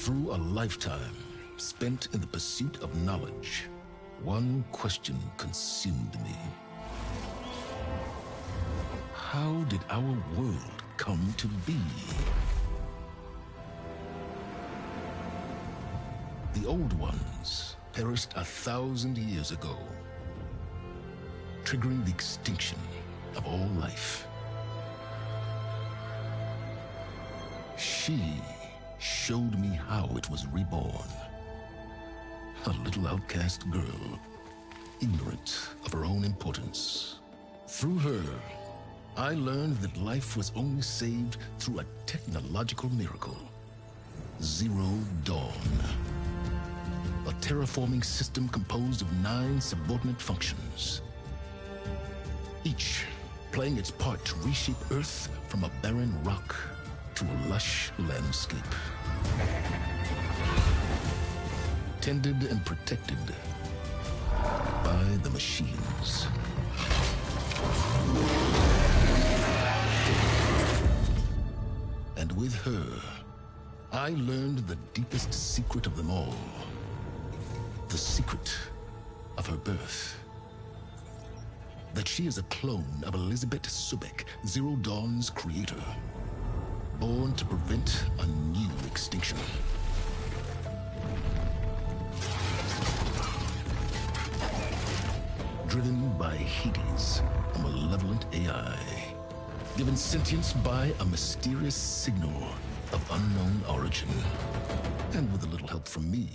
Through a lifetime spent in the pursuit of knowledge, one question consumed me. How did our world come to be? The old ones perished 1,000 years ago, triggering the extinction of all life. She showed me how it was reborn. A little outcast girl, ignorant of her own importance. Through her, I learned that life was only saved through a technological miracle. Zero Dawn. A terraforming system composed of 9 subordinate functions, each playing its part to reshape Earth from a barren rock to a lush landscape. Tended and protected by the machines. And with her, I learned the deepest secret of them all. The secret of her birth. That she is a clone of Elizabeth Subek, Zero Dawn's creator. Born to prevent a new extinction. Driven by Hades, a malevolent AI. Given sentience by a mysterious signal of unknown origin. And with a little help from me,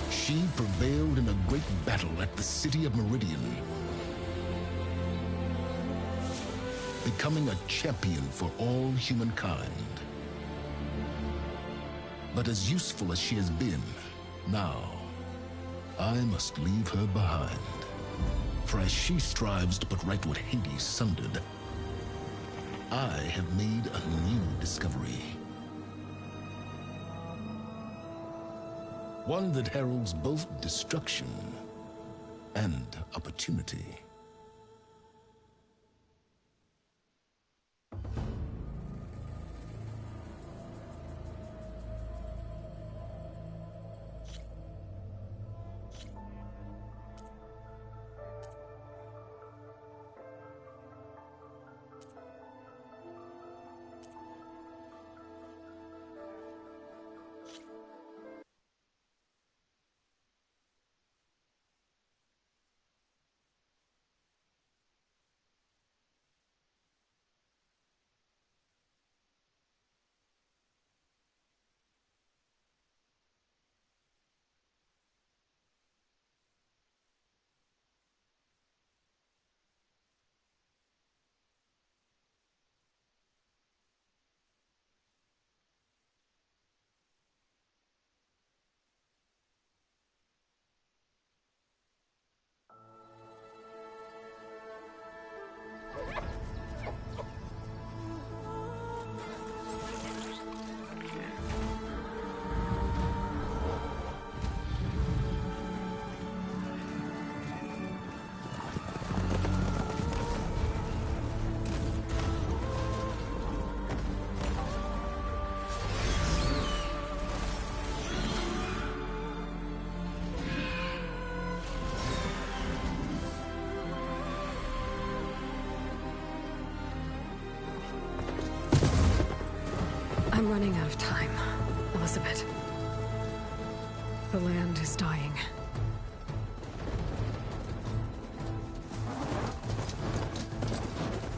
she prevailed in a great battle at the city of Meridian, becoming a champion for all humankind. But as useful as she has been, now, I must leave her behind. For as she strives to put right what Hades sundered, I have made a new discovery. One that heralds both destruction and opportunity. I'm running out of time, Elizabeth. The land is dying.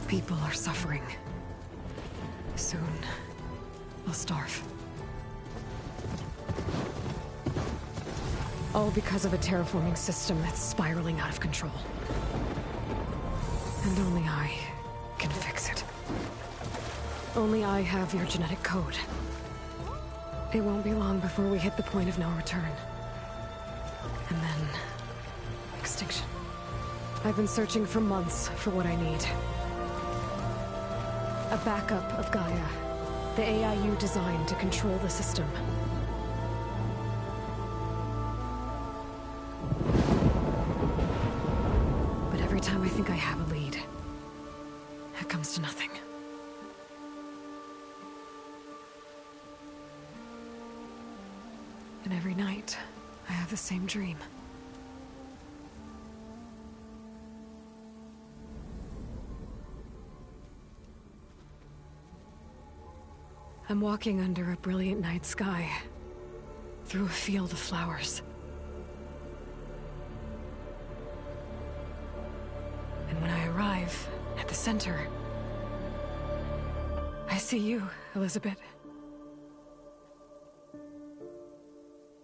People are suffering. Soon, they'll starve. All because of a terraforming system that's spiraling out of control. And only I can fix it. Only I have your genetic code. It won't be long before we hit the point of no return. And then... extinction. I've been searching for months for what I need. A backup of Gaia. The AIU designed to control the system. But every time I think I have a lead, it comes to nothing. And every night, I have the same dream. I'm walking under a brilliant night sky, through a field of flowers. And when I arrive at the center, I see you, Elizabeth.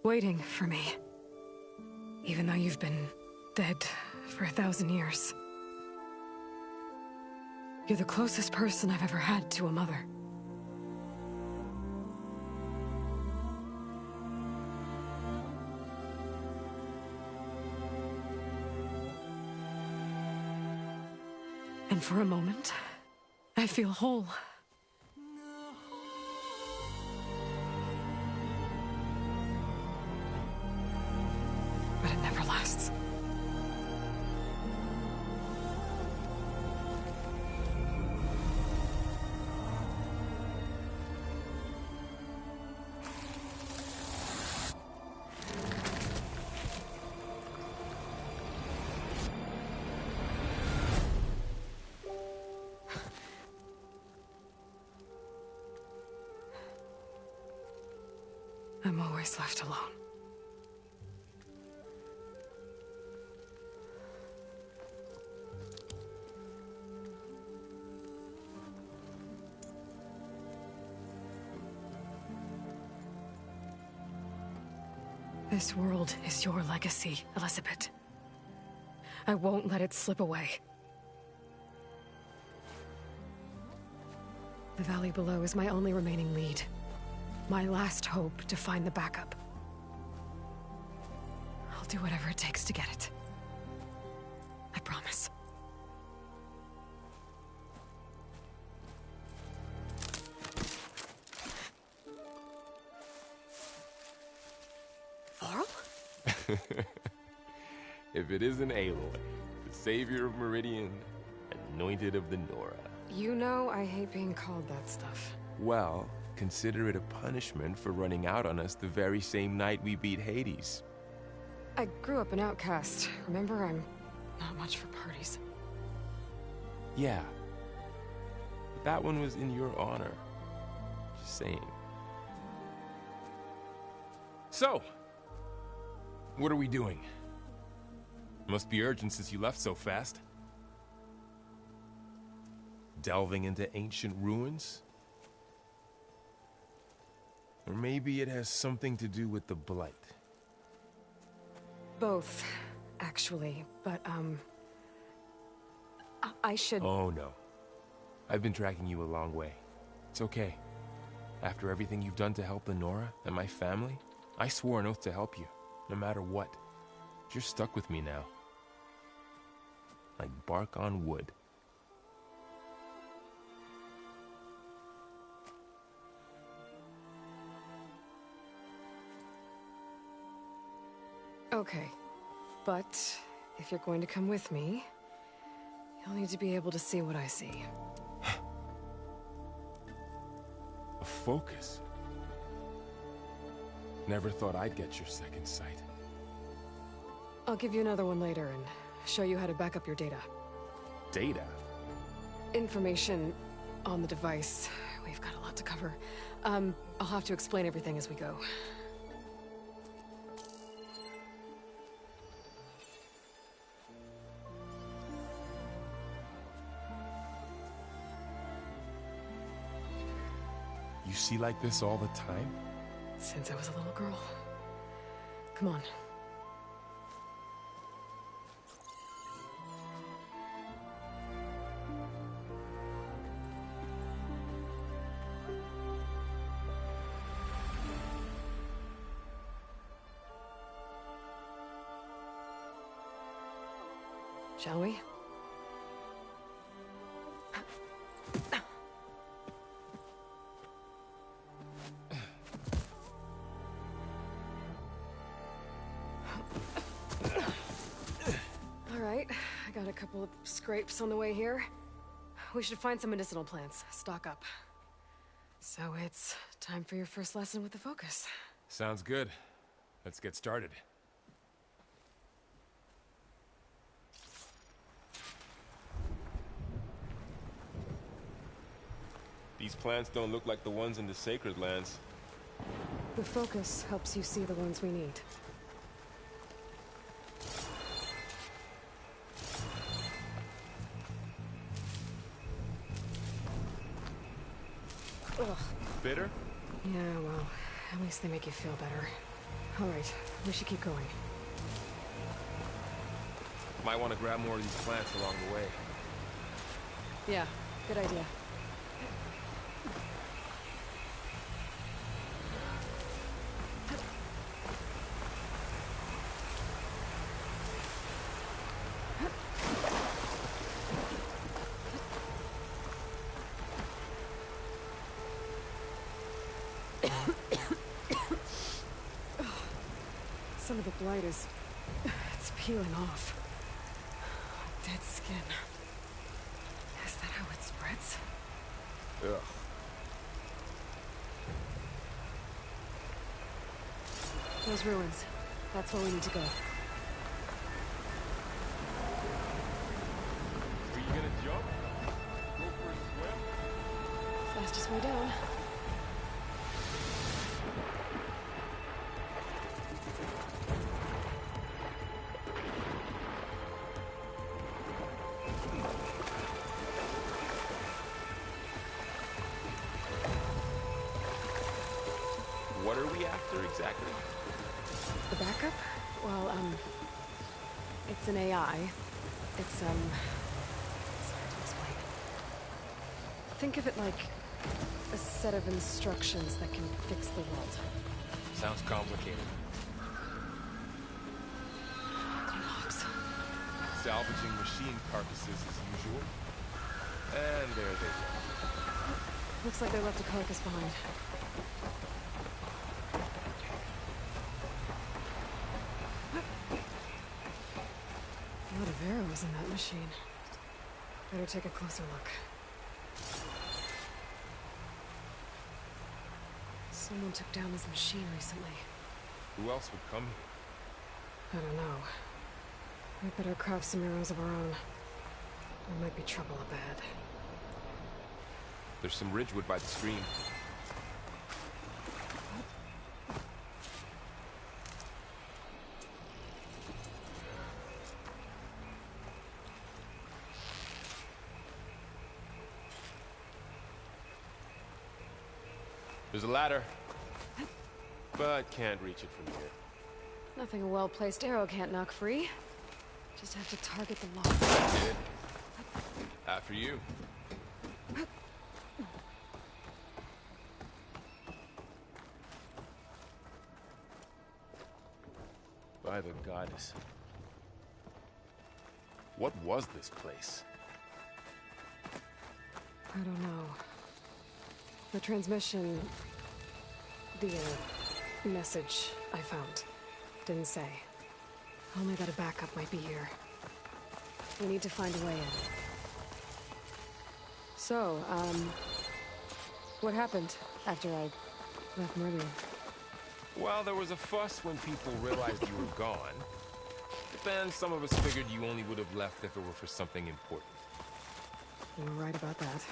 Waiting for me. Even though you've been dead for 1,000 years. You're the closest person I've ever had to a mother. And for a moment, I feel whole. But it never lasts. I'm always left alone. This world is your legacy, Elizabeth. I won't let it slip away. The valley below is my only remaining lead. My last hope to find the backup. I'll do whatever it takes to get it. I promise. Varl? If it isn't Aloy, the savior of Meridian, anointed of the Nora. You know I hate being called that stuff. Well, consider it a punishment for running out on us the very same night we beat Hades. I grew up an outcast. Remember, I'm not much for parties. Yeah. But that one was in your honor. Just saying. So, what are we doing? Must be urgent since you left so fast. Delving into ancient ruins? Or maybe it has something to do with the Blight. Both, actually, but, I should... Oh, no. I've been tracking you a long way. It's okay. After everything you've done to help the Nora and my family, I swore an oath to help you, no matter what. You're stuck with me now. Like bark on wood. Okay, but if you're going to come with me, you'll need to be able to see what I see. A focus? Never thought I'd get your second sight. I'll give you another one later and show you how to back up your data. Data? Information on the device. We've got a lot to cover. I'll have to explain everything as we go. You see like this all the time? Since I was a little girl. Come on. Shall we? All right, I got a couple of scrapes on the way here. We should find some medicinal plants, stock up. So it's time for your first lesson with the focus. Sounds good. Let's get started. These plants don't look like the ones in the Sacred Lands. The focus helps you see the ones we need. Ugh. Bitter? Yeah, well, at least they make you feel better. All right, we should keep going. Might want to grab more of these plants along the way. Yeah, good idea. Some of the blight it's peeling off. Dead skin. Is that how it spreads? Ugh. Those ruins. That's where we need to go. Are you gonna jump? Go for a swim? Fastest way down. What are we after exactly? The backup? Well, it's an AI. It's hard to explain. Think of it like a set of instructions that can fix the world. Sounds complicated. Globs. Salvaging machine carcasses as usual. And there they go. Looks like they left a carcass behind. A lot of arrows in that machine. Better take a closer look. Someone took down this machine recently. Who else would come here? I don't know. We better craft some arrows of our own. There might be trouble ahead. There's some ridgewood by the stream. There's a ladder, but can't reach it from here. Nothing a well-placed arrow can't knock free. Just have to target the lock. Did. After you. By the goddess. What was this place? I don't know. The transmission... the, message I found didn't say. Only that a backup might be here. We need to find a way in. So, what happened after I left Meridian? Well, there was a fuss when people realized you were gone. But then some of us figured you only would have left if it were for something important. You were right about that.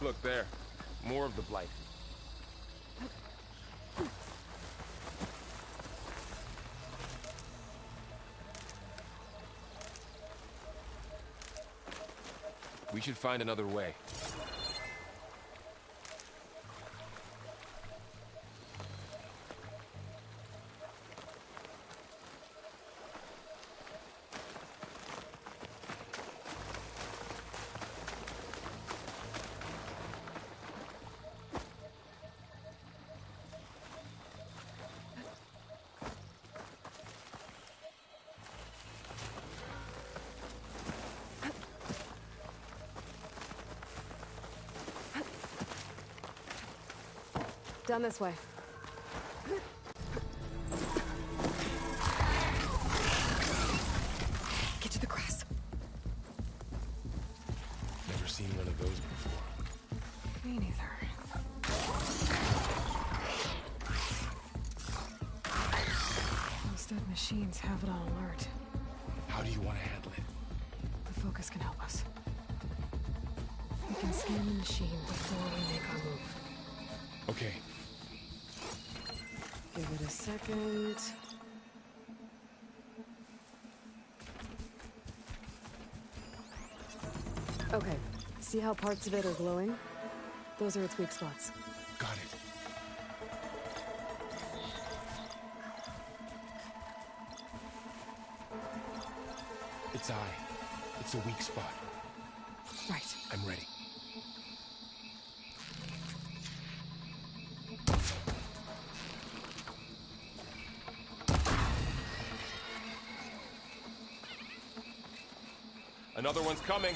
Look there. More of the blight. We should find another way. Down this way. Get to the grass. Never seen one of those before. Me neither. Those dead machines have it on alert. How do you want to handle it? The focus can help us. We can scan the machine before we make our move. Okay. Give it a second. Okay, see how parts of it are glowing? Those are its weak spots. Got it. Its eye. It's a weak spot. Right. I'm ready. Another one's coming.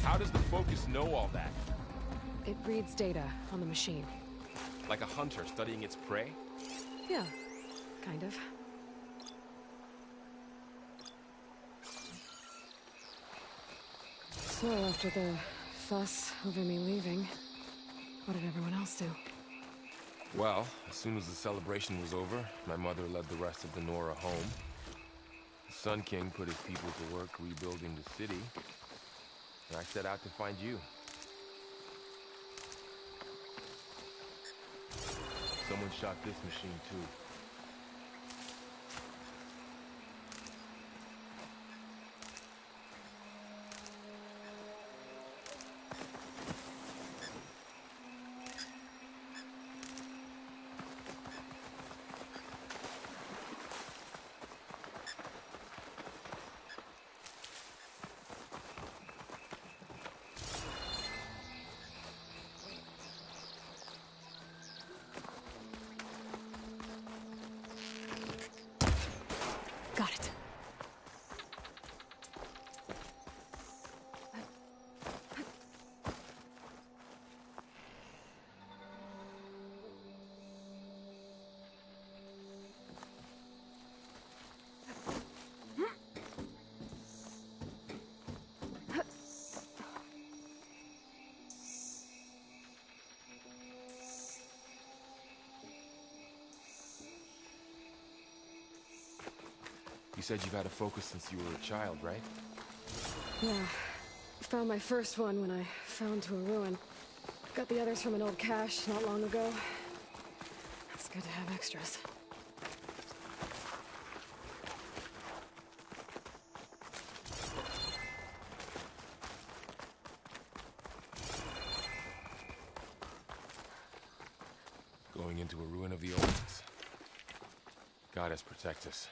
How does the focus know all that? It reads data on the machine. Like a hunter studying its prey? Yeah, kind of. So, after the fuss over me leaving, what did everyone else do? Well, as soon as the celebration was over, my mother led the rest of the Nora home. The Sun King put his people to work rebuilding the city, and I set out to find you. Someone shot this machine too. Got it. You said you've had a focus since you were a child, right? Yeah. Found my first one when I fell into a ruin. Got the others from an old cache not long ago. It's good to have extras. Going into a ruin of the old. Goddess protect us.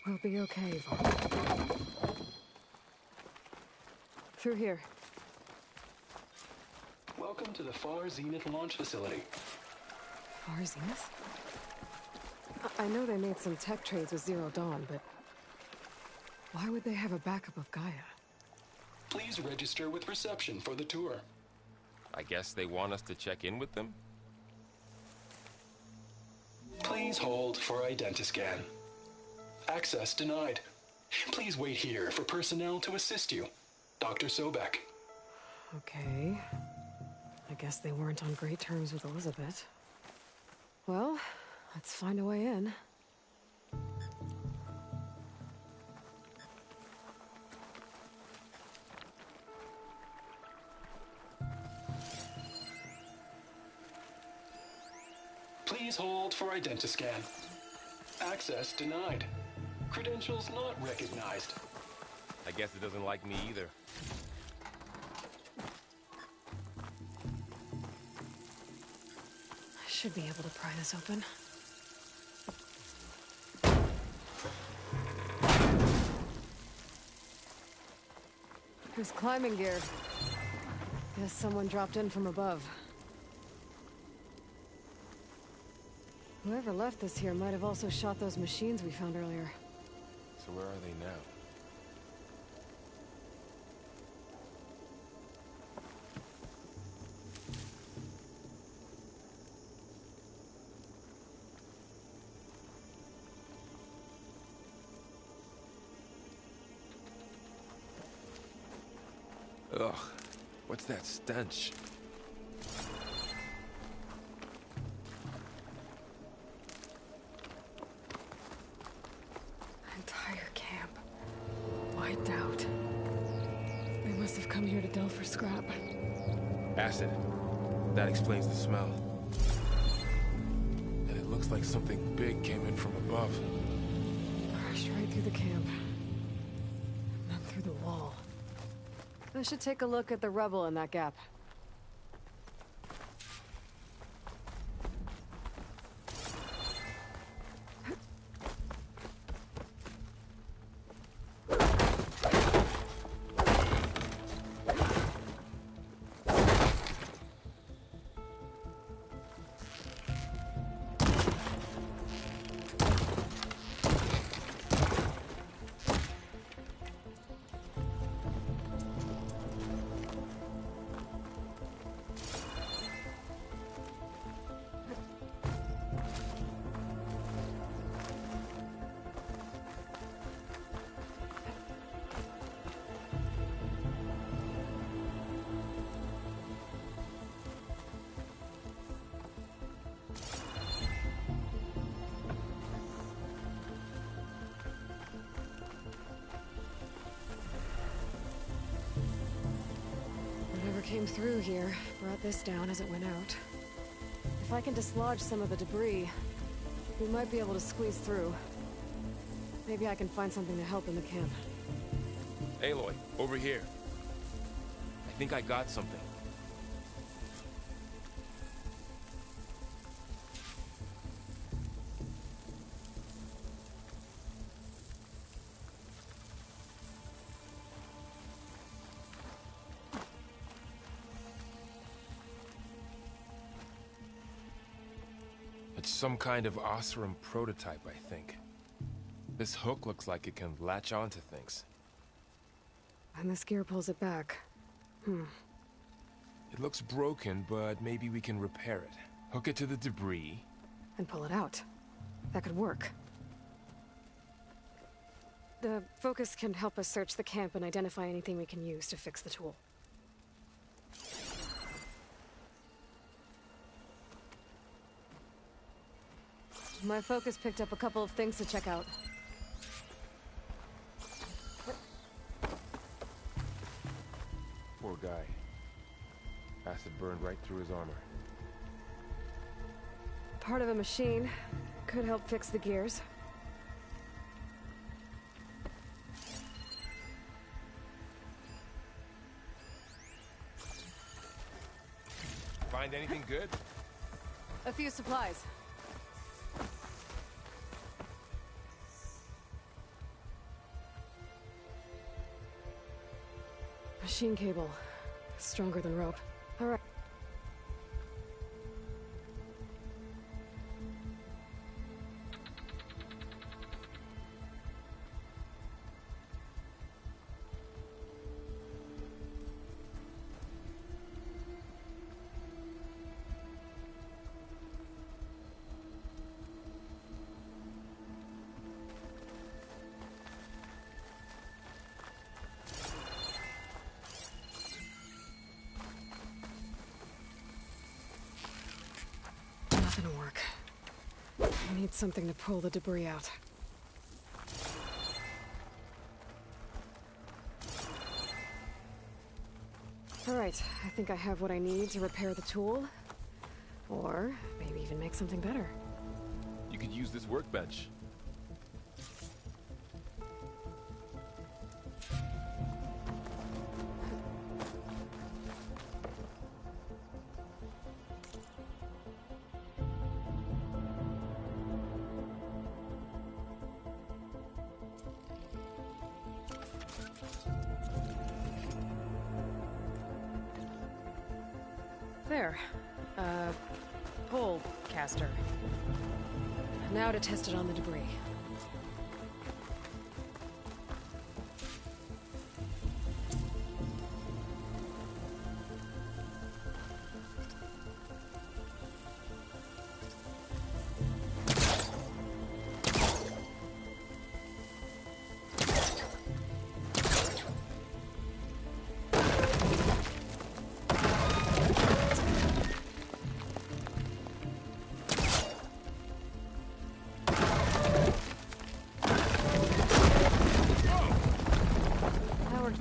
We'll be okay, Yvonne. Through here. Welcome to the Far Zenith launch facility. Far Zenith? I know they made some tech trades with Zero Dawn, but why would they have a backup of Gaia? Please register with reception for the tour. I guess they want us to check in with them? Please hold for identiscan. Access denied. Please wait here for personnel to assist you. Dr. Sobek. Okay. I guess they weren't on great terms with Elizabeth. Well, let's find a way in. Please hold for identiscan. Access denied. Credentials not recognized. I guess it doesn't like me either. I should be able to pry this open. There's climbing gear. Guess someone dropped in from above. Whoever left this here might have also shot those machines we found earlier. So where are they now? Ugh, what's that stench? Entire camp. Wiped out. They must have come here to delve for scrap. Acid. That explains the smell. And it looks like something big came in from above. Crashed right through the camp. And then through the wall. I should take a look at the rubble in that gap. Whatever came through here brought this down as it went out. If I can dislodge some of the debris, we might be able to squeeze through. Maybe I can find something to help in the camp. Aloy, over here. I think I got something. It's some kind of Osram prototype, I think. This hook looks like it can latch onto things. And this gear pulls it back. It looks broken, but maybe we can repair it. Hook it to the debris. And pull it out. That could work. The focus can help us search the camp and identify anything we can use to fix the tool. My focus picked up a couple of things to check out. Poor guy. Acid burned right through his armor. Part of a machine. Could help fix the gears. Find anything good? A few supplies. Machine cable. Stronger than rope. All right. Nothing will work. I need something to pull the debris out. All right, I think I have what I need to repair the tool. Or maybe even make something better. You could use this workbench. There. Pole caster. Now to test it on the debris.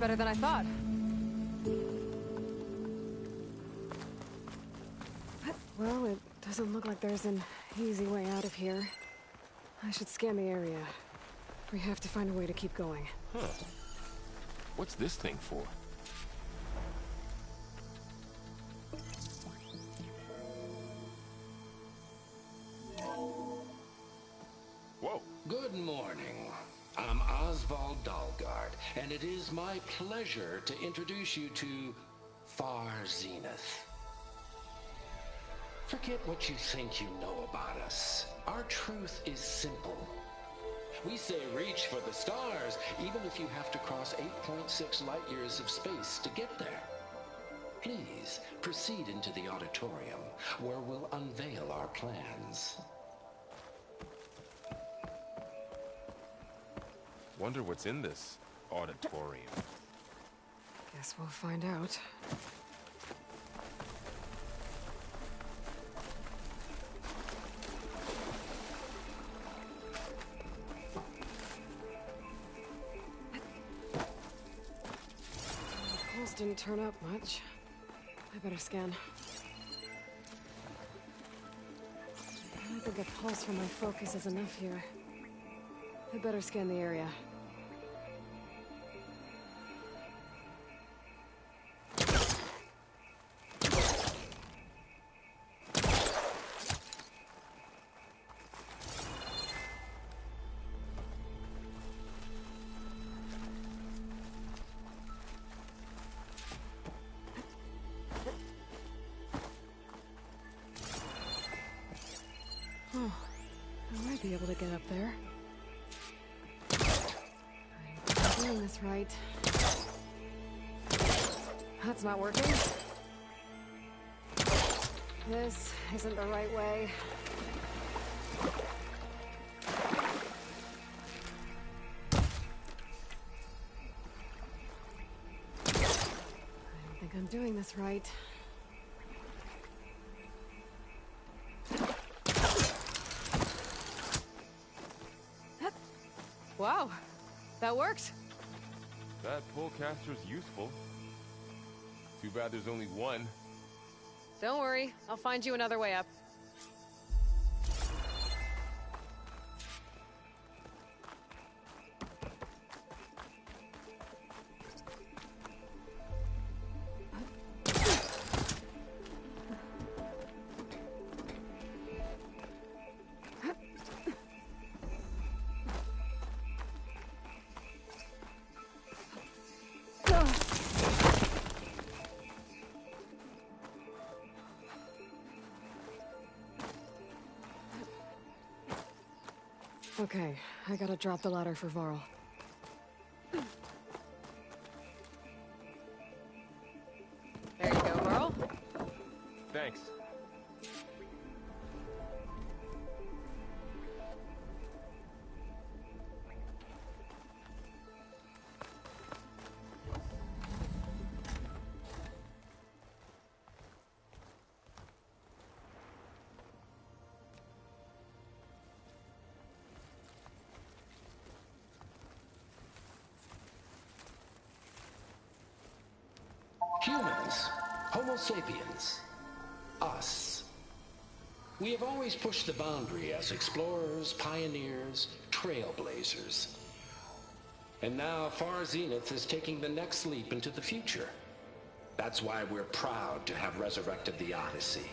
Better than I thought. Well, it doesn't look like there's an easy way out of here. I should scan the area. We have to find a way to keep going. Huh. What's this thing for? Whoa. Good morning. I'm Oswald Dalgard, and it is my pleasure to introduce you to Far Zenith. Forget what you think you know about us. Our truth is simple. We say reach for the stars, even if you have to cross 8.6 light years of space to get there. Please proceed into the auditorium, where we'll unveil our plans. Wonder what's in this auditorium. Guess we'll find out. The pulse didn't turn up much. I better scan. I don't think a pulse from my focus is enough here. I better scan the area. Oh, I might be able to get up there. I'm doing this right. That's not working. This isn't the right way. I don't think I'm doing this right. Wow, that works. That polecaster's useful. Too bad there's only one. Don't worry, I'll find you another way up. Okay, I gotta drop the ladder for Varl. There you go, Varl. Thanks. Humans, Homo sapiens, us. We have always pushed the boundary as explorers, pioneers, trailblazers. And now Far Zenith is taking the next leap into the future. That's why we're proud to have resurrected the Odyssey.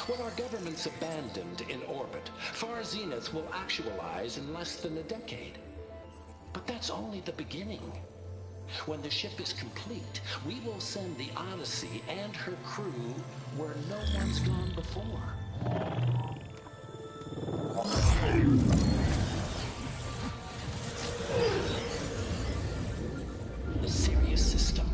What our governments abandoned in orbit, Far Zenith will actualize in less than a decade. But that's only the beginning. When the ship is complete, we will send the Odyssey and her crew where no one's gone before. The Sirius system.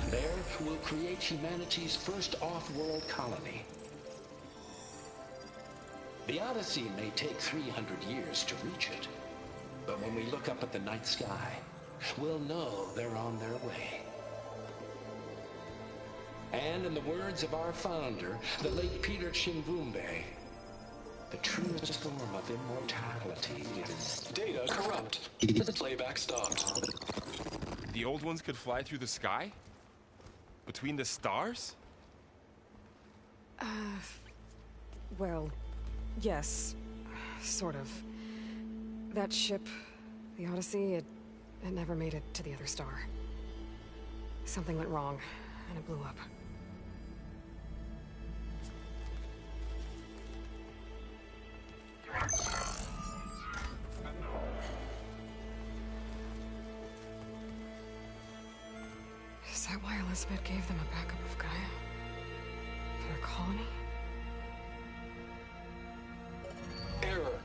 There, we'll create humanity's first off-world colony. The Odyssey may take 300 years to reach it, but when we look up at the night sky, we'll know they're on their way. And in the words of our founder, the late Peter Chimvumbe, the truest form of immortality is... Data corrupt. Playback stopped. The old ones could fly through the sky? Between the stars? Well, yes. Sort of. That ship, the Odyssey, it never made it to the other star. Something went wrong, and it blew up. Is that why Elizabeth gave them a backup of Gaia? For their colony? Error.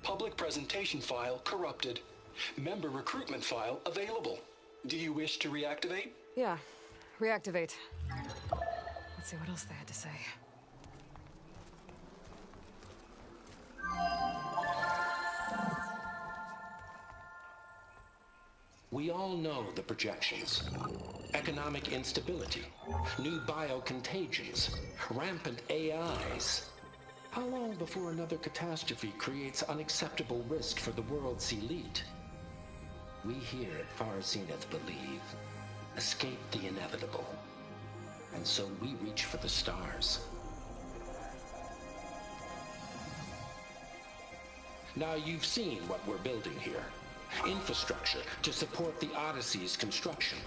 Public presentation file corrupted. Member recruitment file available. Do you wish to reactivate? Yeah, reactivate. Let's see what else they had to say. We all know the projections. Economic instability, new biocontagions, rampant AIs. How long before another catastrophe creates unacceptable risk for the world's elite? We here at Far Zenith believe, escape the inevitable. And so we reach for the stars. Now you've seen what we're building here. Infrastructure to support the Odyssey's construction.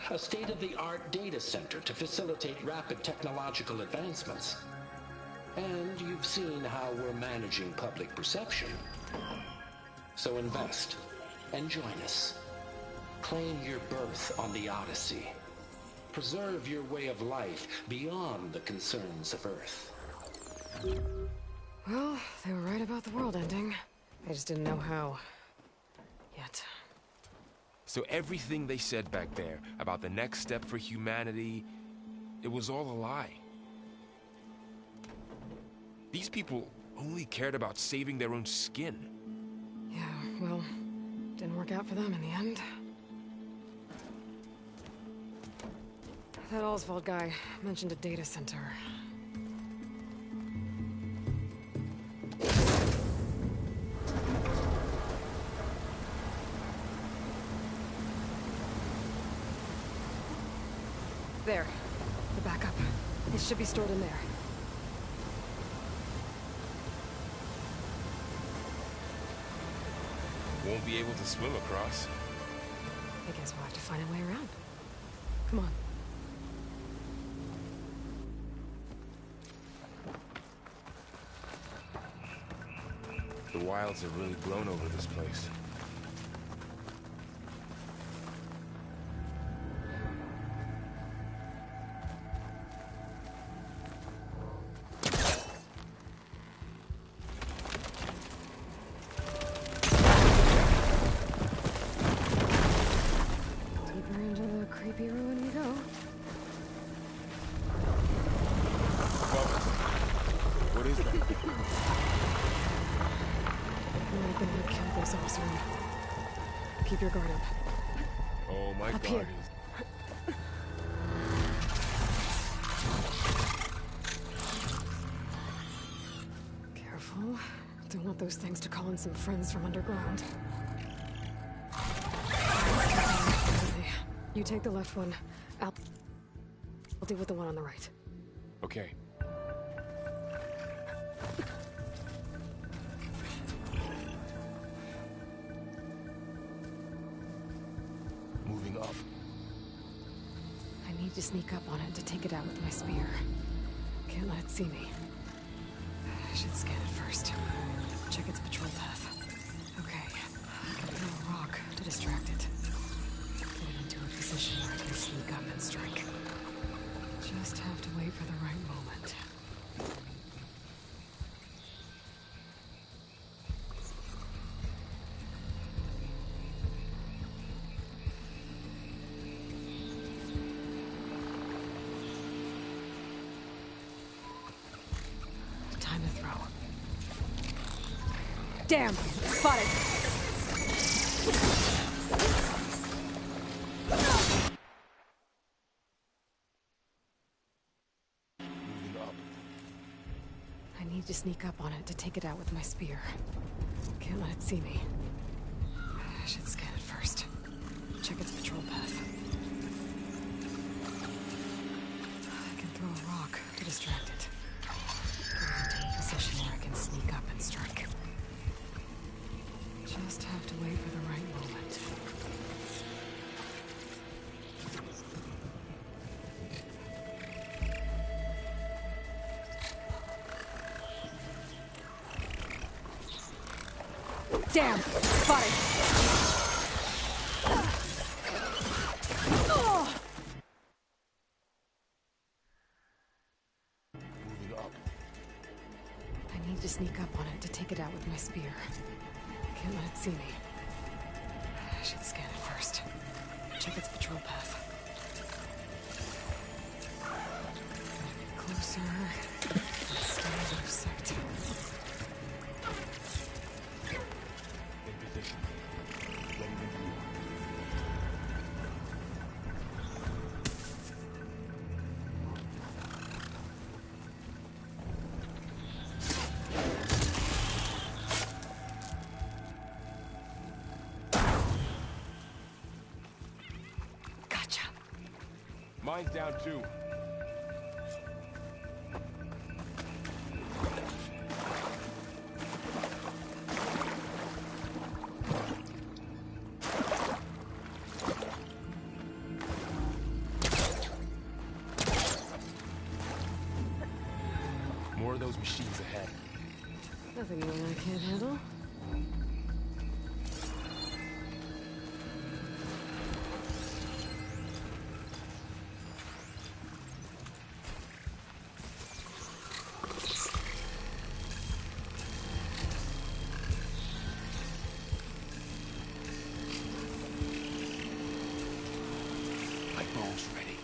A state-of-the-art data center to facilitate rapid technological advancements. And you've seen how we're managing public perception. So invest and join us. Claim your berth on the Odyssey. Preserve your way of life beyond the concerns of Earth. Well, they were right about the world ending. I just didn't know how. Yet. So everything they said back there about the next step for humanity, it was all a lie. These people only cared about saving their own skin. Yeah, well, didn't work out for them in the end. That Oswald guy mentioned a data center. There. The backup. It should be stored in there. Won't be able to swim across. I guess we'll have to find a way around. Come on. The wilds have really grown over this place. Deeper into the creepy ruin we go. What is that? Might have been what killed those officers. Keep your guard up. Oh, my Up God. here. Careful. Don't want those things to call in some friends from underground. You take the left one. I'll deal with the one on the right. Okay. Moving up. I need to sneak up on it to take it out with my spear. Can't let it see me. I should scan it first. Check its patrol path. Okay. I can throw a rock to distract it. Get it into a position where I can sneak up and strike. Just have to wait for the right moment. Time to throw. Damn! Spotted! Moving up. I need to sneak up on it to take it out with my spear. Can't let it see me. I should scan it first. Check its patrol path. I can throw a rock to distract it. Get into a position where I can sneak up and strike. Just have to wait for the right moment. Damn! Spotted! Moving up. I need to sneak up on it to take it out with my spear. Can't let it see me. I should scan it first. Check its patrol path. Get closer. And stay out of sight. In position. Ready to move. Gotcha. Mine's down too. More of those machines ahead. Nothing you and I can't handle. My bow's ready.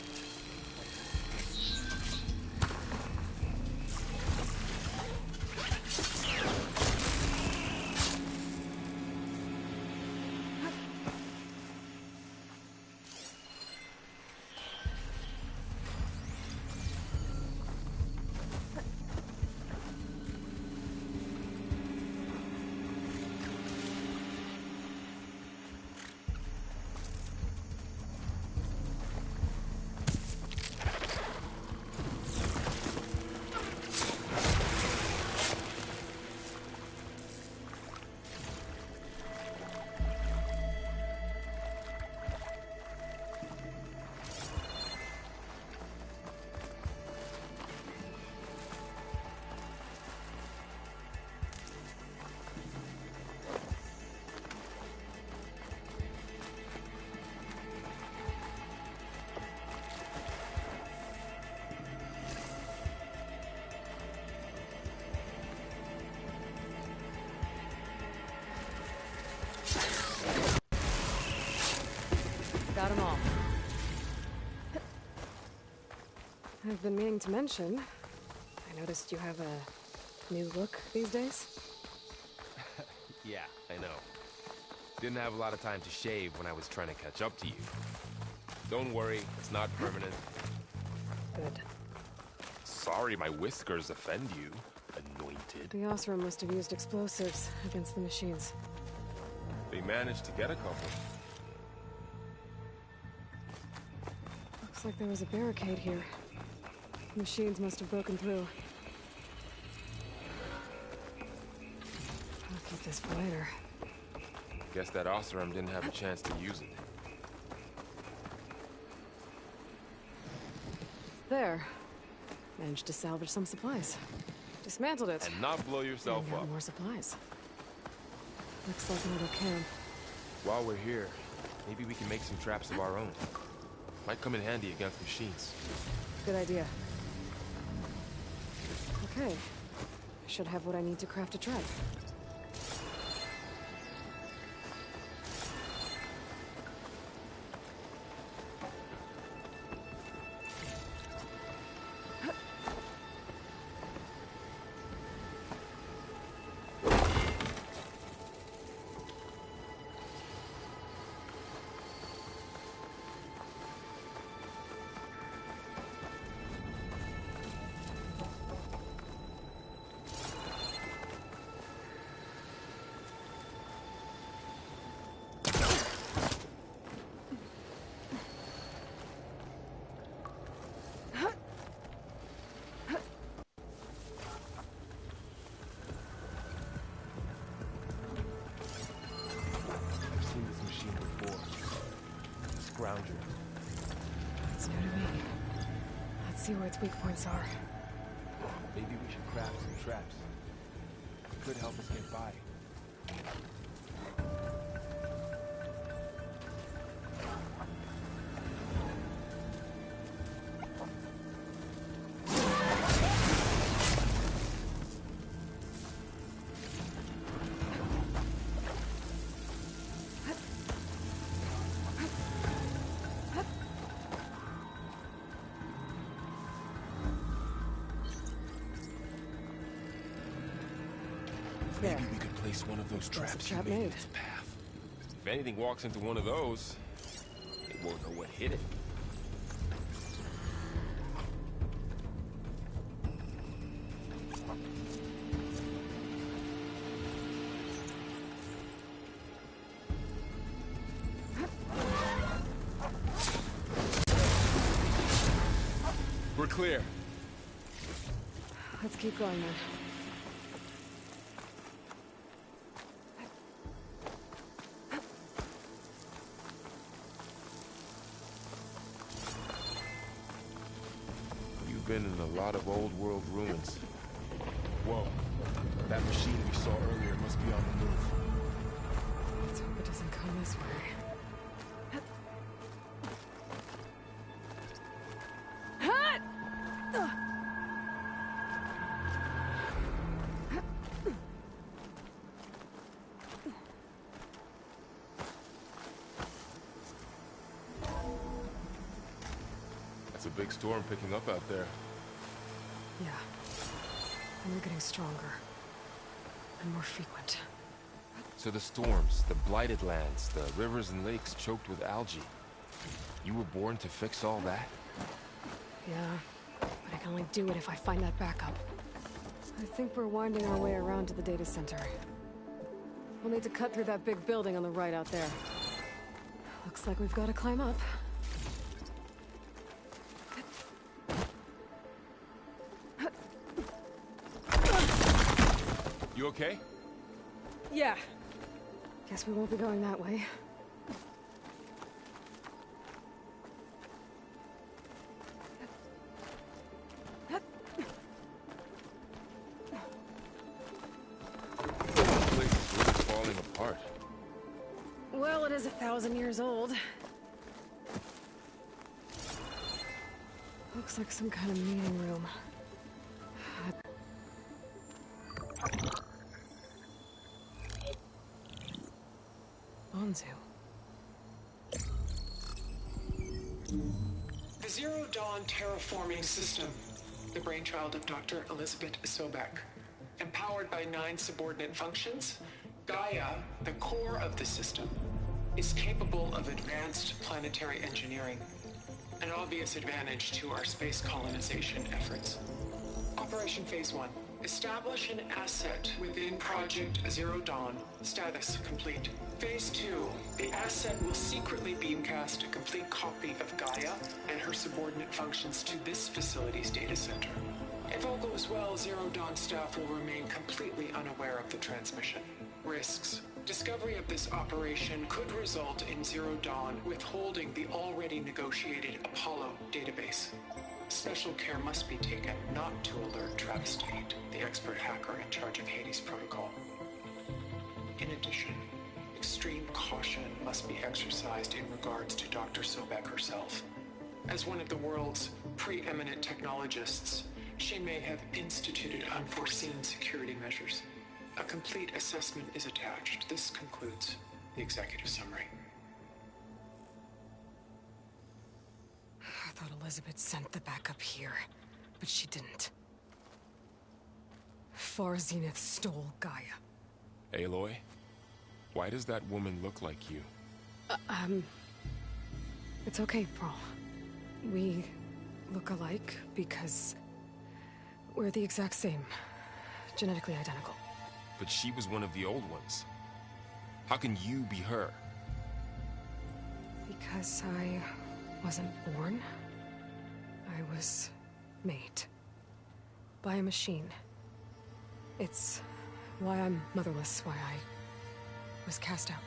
Got them all. I've been meaning to mention, I noticed you have a new look these days. Yeah, I know. Didn't have a lot of time to shave when I was trying to catch up to you. Don't worry, it's not permanent. Good. Sorry my whiskers offend you, anointed. The Osram must have used explosives against the machines. They managed to get a couple. Looks like there was a barricade here. Machines must have broken through. I'll keep this for later. Guess that Oseram didn't have a chance to use it. There. Managed to salvage some supplies. Dismantled it. And not blow yourself And got up. more supplies. Looks like another camp. While we're here, maybe we can make some traps of our own. Might come in handy against machines. Good idea. Okay. I should have what I need to craft a trap. It's new to me. Let's see where its weak points are. Maybe we should craft some traps. It could help us get by. Maybe we could place one of those traps you made in its path. If anything walks into one of those, it won't know what hit it. We're clear. Let's keep going then. Been in a lot of old world ruins. Whoa, that machine we saw earlier must be on the move. Let's hope it doesn't come this way. It's a big storm picking up out there. Yeah. And we're getting stronger. And more frequent. So the storms, the blighted lands, the rivers and lakes choked with algae. You were born to fix all that? Yeah. But I can only do it if I find that backup. I think we're winding our way around to the data center. We'll need to cut through that big building on the right out there. Looks like we've got to climb up. You okay? Yeah. Guess we won't be going that way. The place is really falling apart. Well, it is 1,000 years old. Looks like some kind of meeting room. Bonzu. The Zero Dawn Terraforming System, the brainchild of Dr. Elizabeth Sobek. Empowered by 9 subordinate functions, Gaia, the core of the system, is capable of advanced planetary engineering, an obvious advantage to our space colonization efforts. Operation Phase 1 Establish an asset within Project Zero Dawn. Status complete. Phase 2. The asset will secretly beamcast a complete copy of Gaia and her subordinate functions to this facility's data center. If all goes well, Zero Dawn staff will remain completely unaware of the transmission. Risks. Discovery of this operation could result in Zero Dawn withholding the already negotiated Apollo database. Special care must be taken not to alert Travis Tate, the expert hacker in charge of Hades Protocol. In addition, extreme caution must be exercised in regards to Dr. Sobek herself. As one of the world's preeminent technologists, she may have instituted unforeseen security measures. A complete assessment is attached. This concludes the executive summary. I thought Elizabeth sent the backup here, but she didn't. Far Zenith stole Gaia. Aloy, why does that woman look like you? It's okay, Pearl. We look alike because we're the exact same. Genetically identical. But she was one of the old ones. How can you be her? Because I wasn't born. I was made. By a machine. It's why I'm motherless, why I was cast out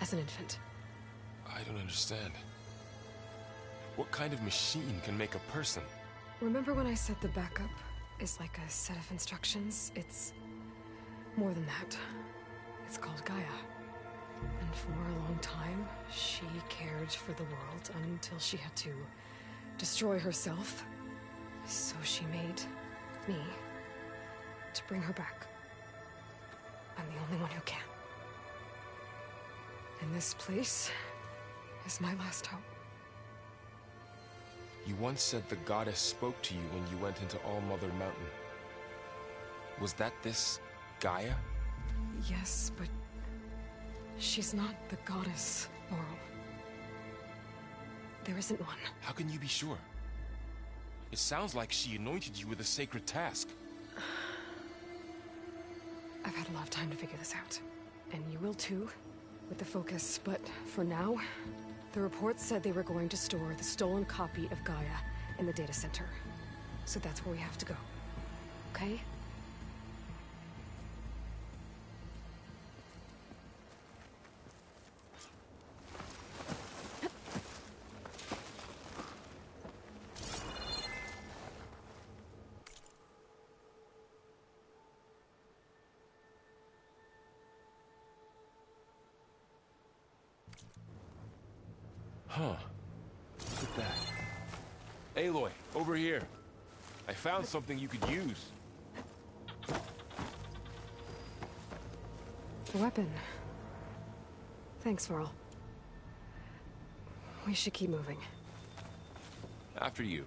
as an infant. I don't understand. What kind of machine can make a person? Remember when I said the backup is like a set of instructions? It's more than that. It's called Gaia. And for a long time, she cared for the world until she had to destroy herself. So she made me to bring her back. I'm the only one who can. And this place is my last hope. You once said the goddess spoke to you when you went into All Mother Mountain. Was that this Gaia? Yes, but she's not the goddess, Laurel. There isn't one. How can you be sure? It sounds like she anointed you with a sacred task. I've had a lot of time to figure this out. And you will too, with the focus. But for now, the reports said they were going to store the stolen copy of Gaia in the data center. So that's where we have to go. Okay? Huh. Look at that. Aloy, over here. I found something you could use. A weapon. Thanks, Varl. We should keep moving. After you.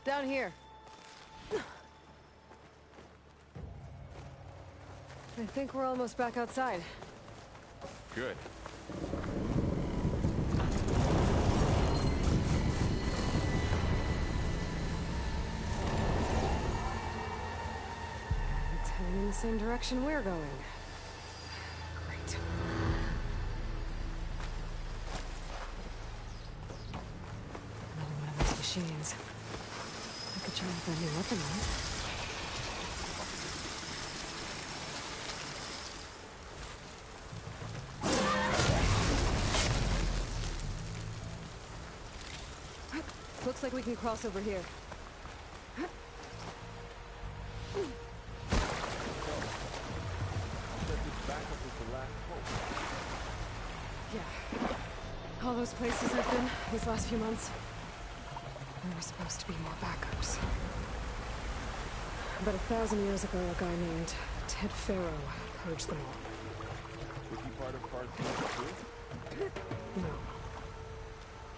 Down here. I think we're almost back outside. Good. It's heading in the same direction we're going. Great. machines. I could try with that new weapon, right? Looks like we can cross over here. Yeah. All those places I've been these last few months. There were supposed to be more backups. But 1,000 years ago, a guy named Ted Farrow purged them all. Was he part of Part 2 too? No.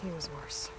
He was worse.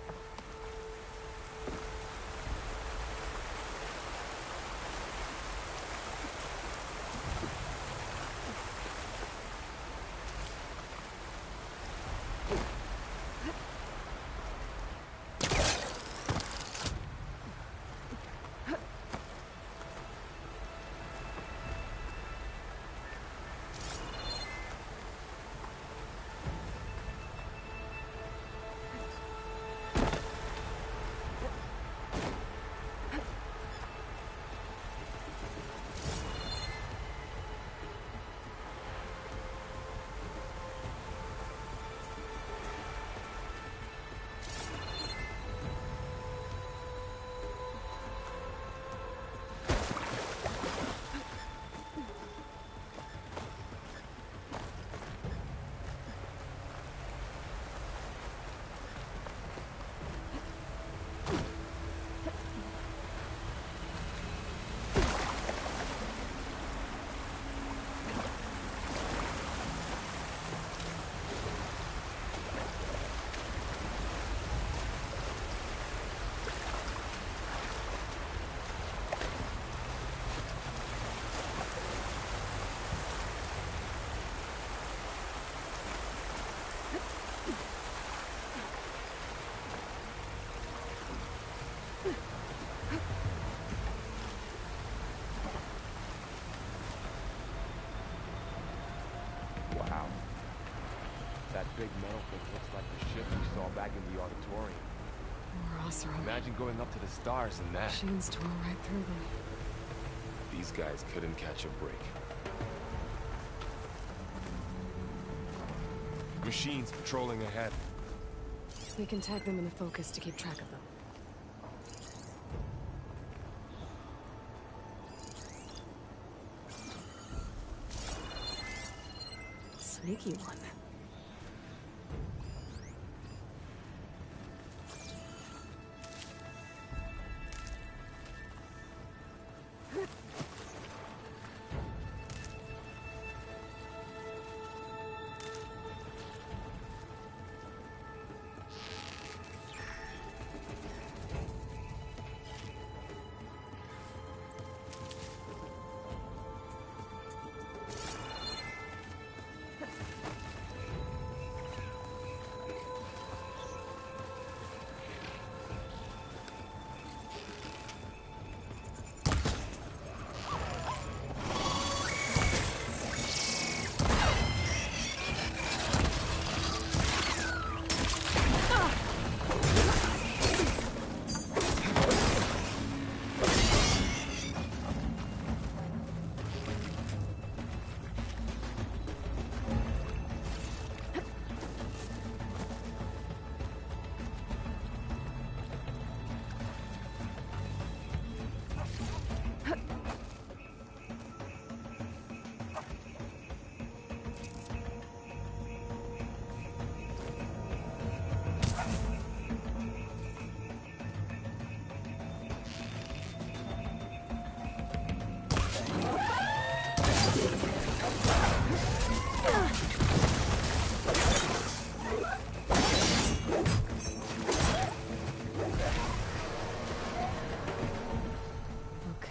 Wow. That big metal thing looks like the ship we saw back in the auditorium. More Oseram. Imagine going up to the stars in that. Machines tore right through them. These guys couldn't catch a break. Machines patrolling ahead. We can tag them in the focus to keep track of them. Sneaky one.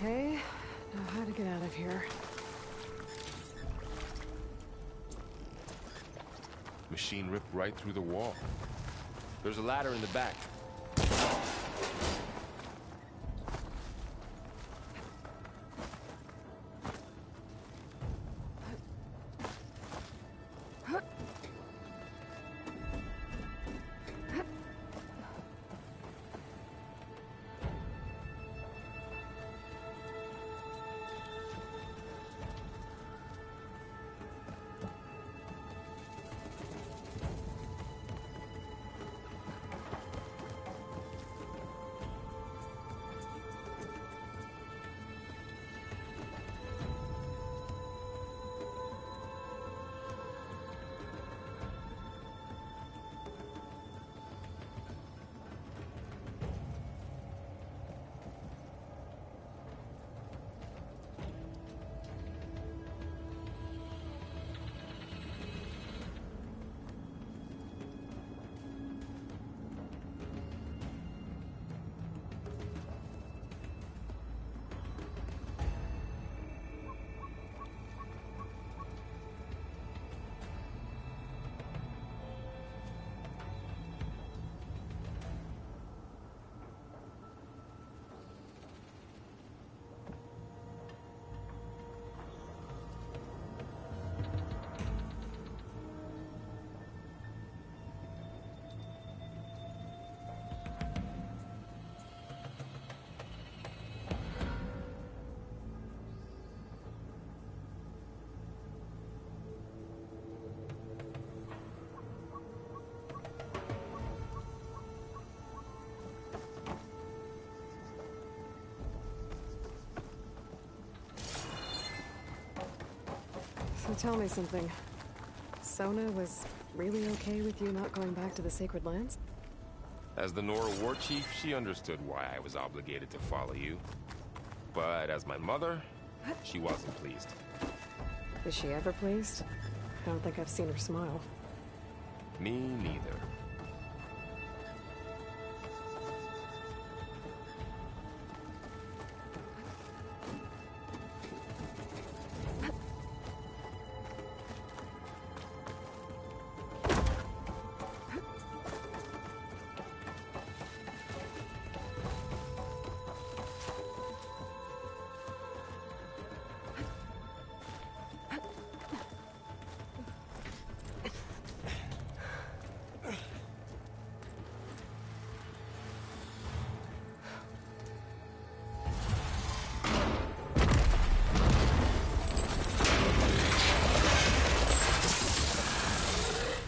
Okay, now how to get out of here. Machine ripped right through the wall. There's a ladder in the back. So tell me something. Sona was really okay with you not going back to the Sacred Lands? As the Nora war chief, she understood why I was obligated to follow you. But as my mother, she wasn't pleased. Is she ever pleased? I don't think I've seen her smile. Me neither.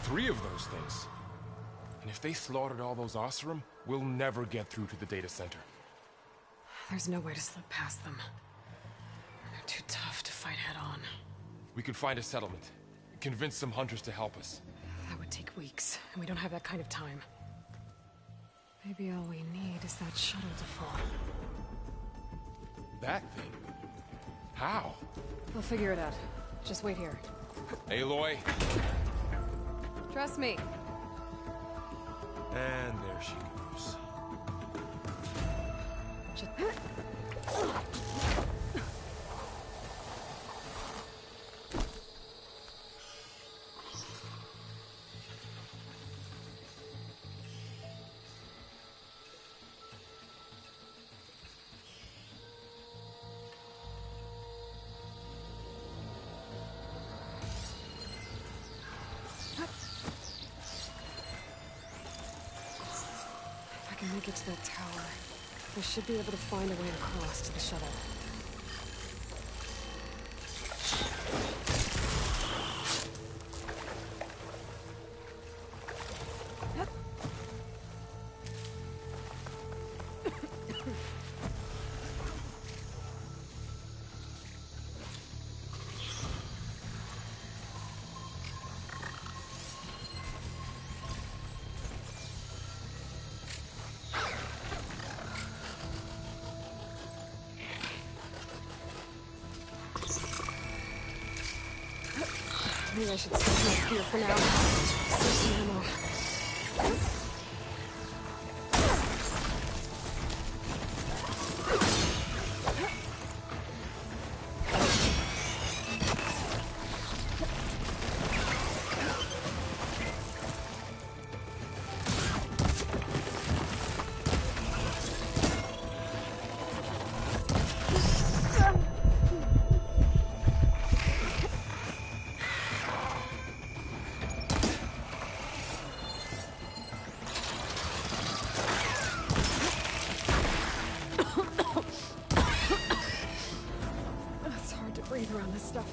Three of those things. And if they slaughtered all those Oseram, we'll never get through to the data center. There's no way to slip past them. They're too tough to fight head-on. We could find a settlement. Convince some hunters to help us. That would take weeks, and we don't have that kind of time. Maybe all we need is that shuttle to fall. That thing? How? We'll figure it out. Just wait here. Aloy. Trust me. And there she goes. If I can make it to that tower, I should be able to find a way across to the shuttle. Maybe I should save my spear for now. Save some ammo. It's hard to breathe around this stuff.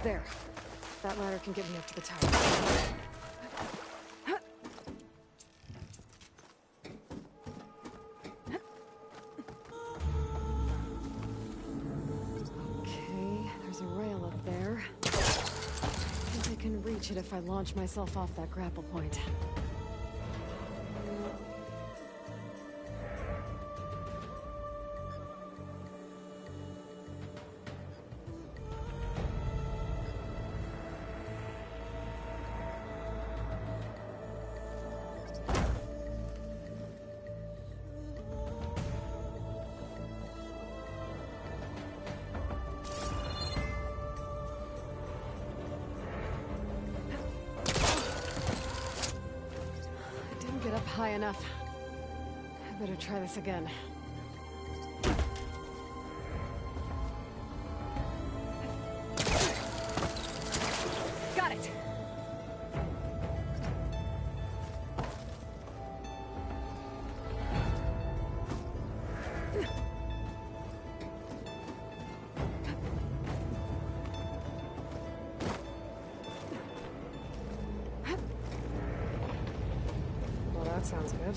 There. That ladder can get me up to the tower. Okay, there's a rail up there. I think I can reach it if I launch myself off that grapple point. high enough. I better try this again. Got it! Well, that sounds good.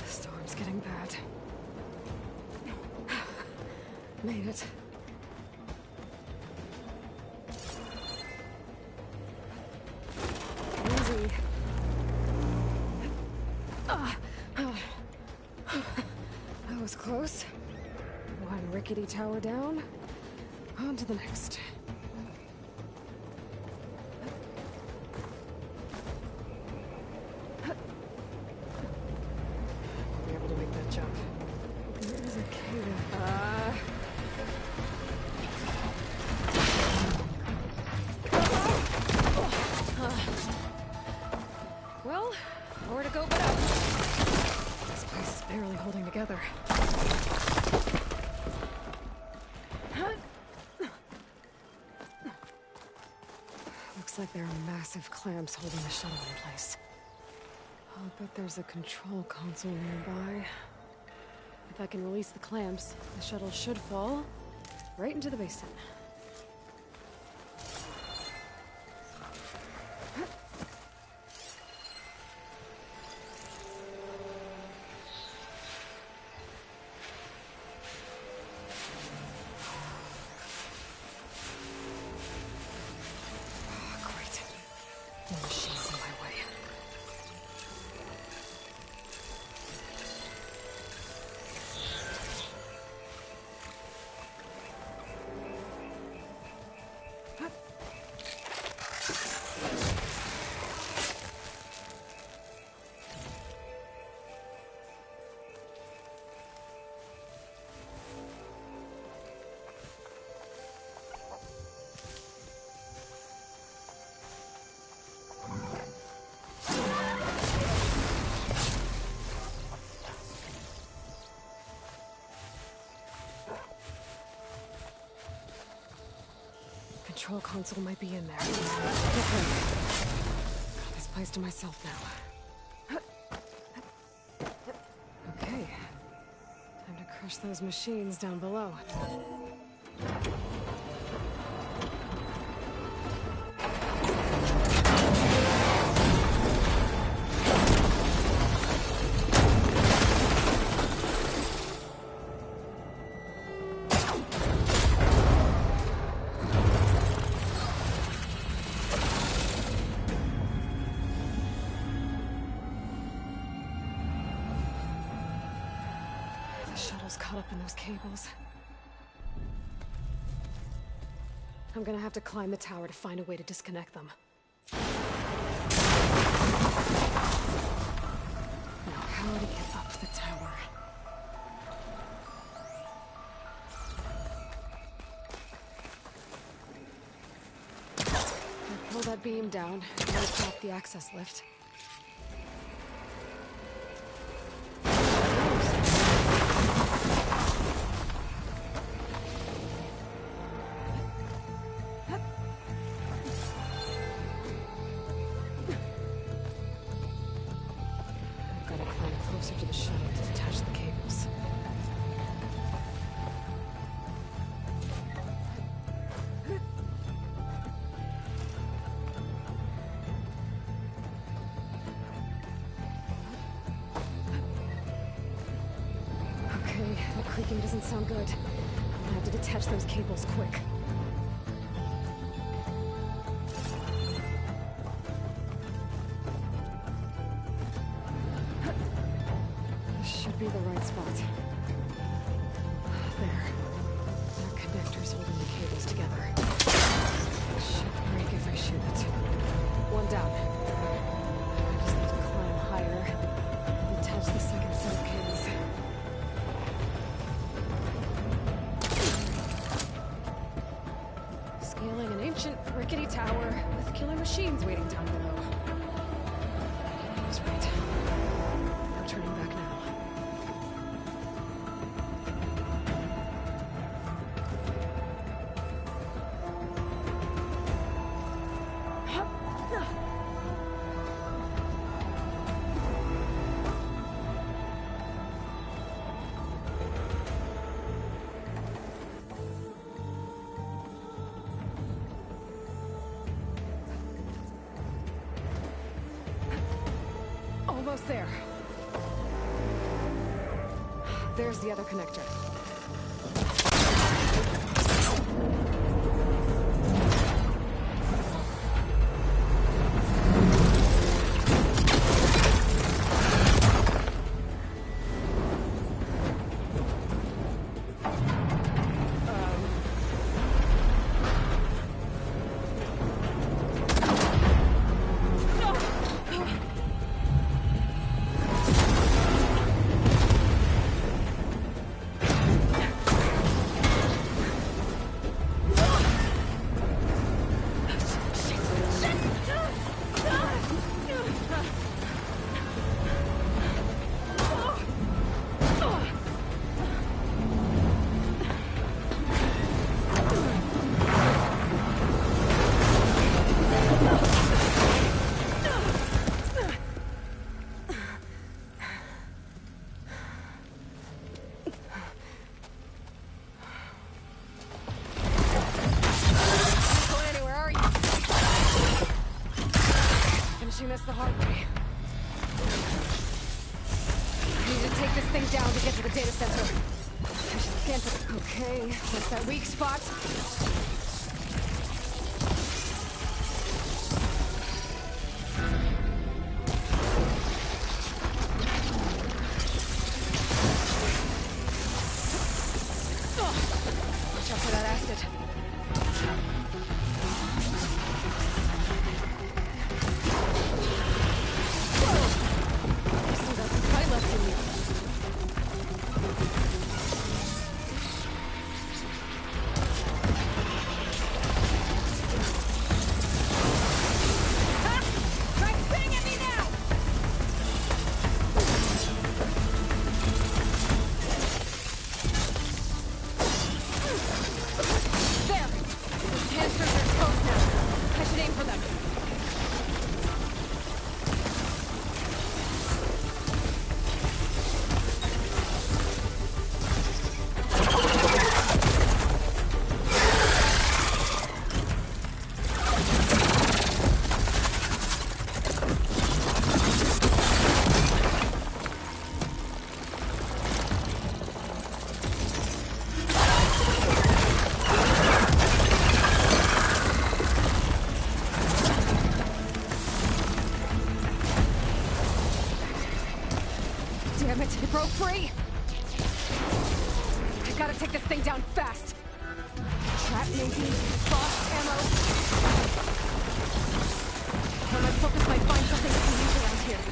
Storm's getting bad. Made it. Easy. That was close. One rickety tower down. On to the next. I'll be able to make that jump. There is a cable. Well, nowhere to go but up. This place is barely holding together. Looks like there are massive clamps holding the shuttle in place. I'll bet there's a control console nearby. If I can release the clamps, the shuttle should fall right into the basin. Great. No machines in my way. Control console might be in there. Okay. Got this place to myself now. Okay. Time to crush those machines down below. The shuttle's caught up in those cables. I'm gonna have to climb the tower to find a way to disconnect them. Now, how to get up the tower? I'll pull that beam down and drop the access lift. I've got to climb closer to the shuttle to detach the cables. Okay, that creaking doesn't sound good. I'm gonna have to detach those cables quick. This should be the right spot. There. There are connectors holding the cables together. It should break if I shoot it. One down. rickety tower with killer machines waiting down below. I was right. No turning back now. Almost there. There's the other connector. This the hard way. I need to take this thing down to get to the data center. I should scan for... Okay, what's that weak spot? Watch out for that acid. Damn it, it broke free! I gotta take this thing down fast! Trap maybe? Boss ammo? Or my focus might find something I can use around here.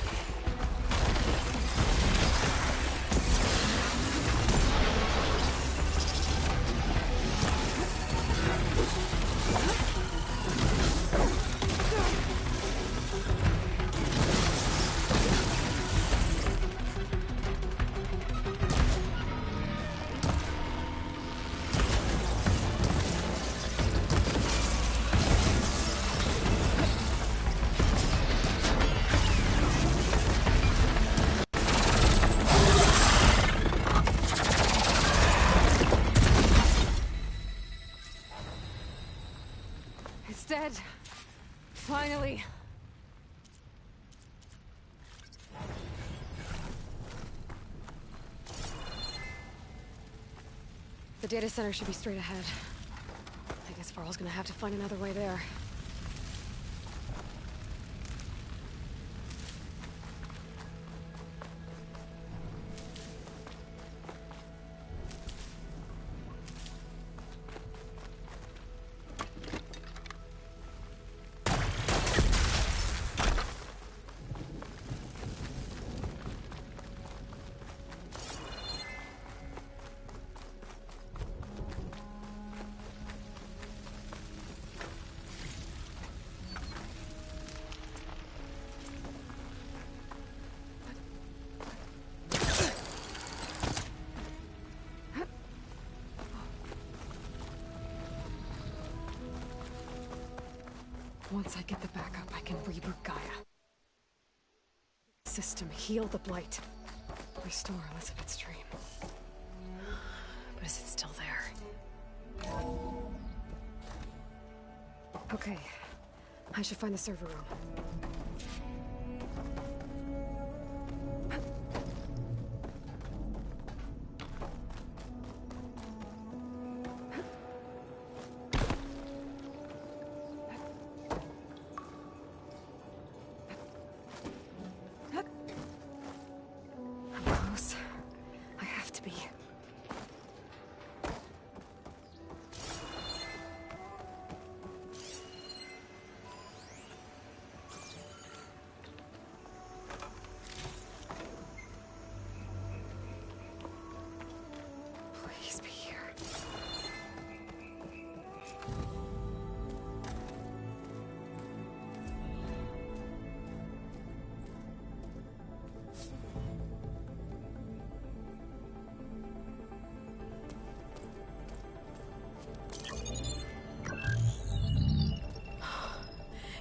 It's dead. Finally. The data center should be straight ahead. I guess Varl's gonna have to find another way there. Once I get the backup, I can reboot Gaia. System, heal the Blight. Restore Elizabeth's dream. But is it still there? Okay. I should find the server room. I'm close. I have to be. Please be here.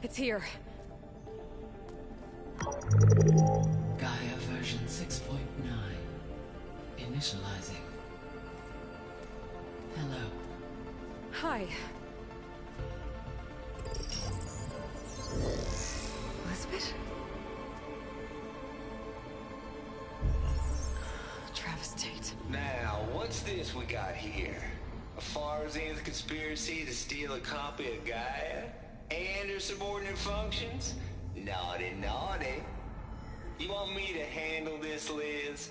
It's here. Gaia version 6.9. Initializing. Hello. Hi. Elizabeth? Travis Tate. Now, what's this we got here? A Farsian's conspiracy to steal a copy of Gaia? And her subordinate functions? Naughty, naughty. You want me to handle this, Liz?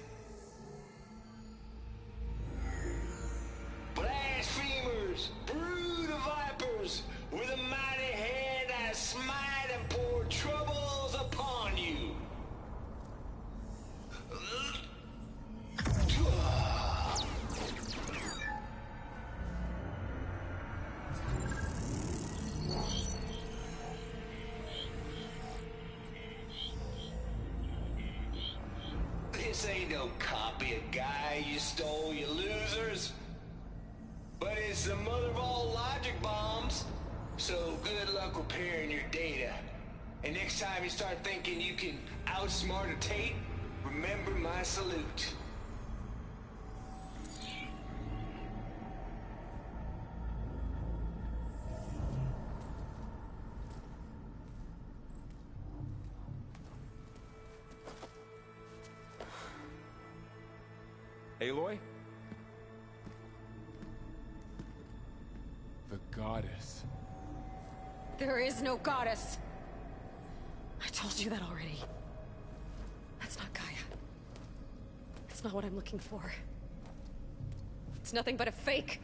Blasphemers! Brood of vipers! With a mighty hand I smite and pour troubles upon you! This ain't no copy of Gaia you stole, you losers. But it's the mother of all logic bombs. So good luck repairing your data. And next time you start thinking you can outsmart a Tate, remember my salute. Aloy? The goddess. There is no goddess. I told you that already. That's not Gaia. It's not what I'm looking for. It's nothing but a fake.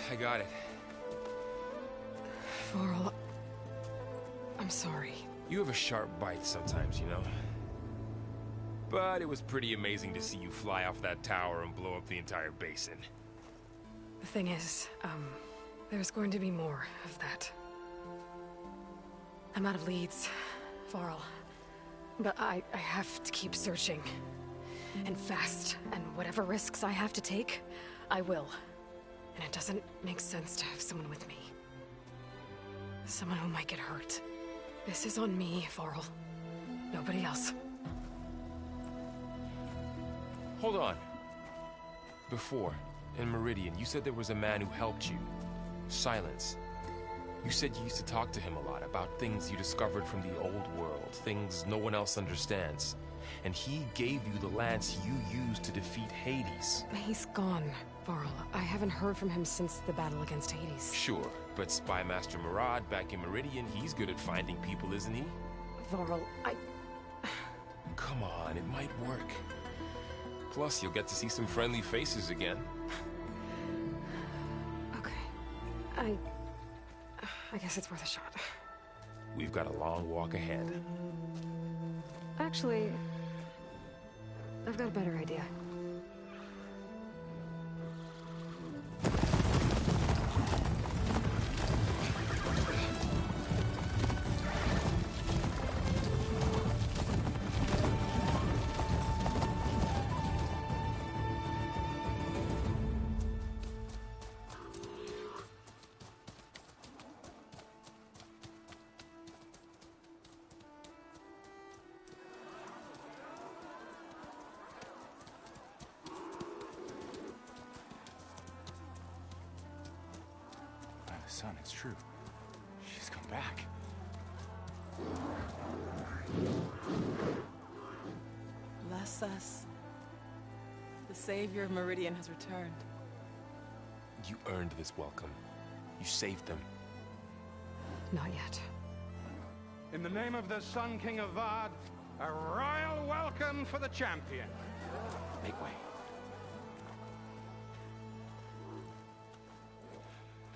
I got it. Varl, I'm sorry. You have a sharp bite sometimes, you know? But it was pretty amazing to see you fly off that tower and blow up the entire basin. The thing is, there's going to be more of that. I'm out of leads, Varl. But I have to keep searching. And fast. And whatever risks I have to take, I will. And it doesn't make sense to have someone with me. Someone who might get hurt. This is on me, Varl. Nobody else. Hold on. Before, in Meridian, you said there was a man who helped you. Silence. You said you used to talk to him a lot about things you discovered from the old world, things no one else understands. And he gave you the lance you used to defeat Hades. He's gone, Varl. I haven't heard from him since the battle against Hades. Sure, but Spy Master Murad back in Meridian, he's good at finding people, isn't he? Varl, Come on, it might work. Plus, you'll get to see some friendly faces again. Okay. I guess it's worth a shot. We've got a long walk ahead. Actually, I've got a better idea. Son, it's true. She's come back. Bless us. The savior of Meridian has returned. You earned this welcome. You saved them. Not yet. In the name of the Sun King of Vard, a royal welcome for the champion. Make way.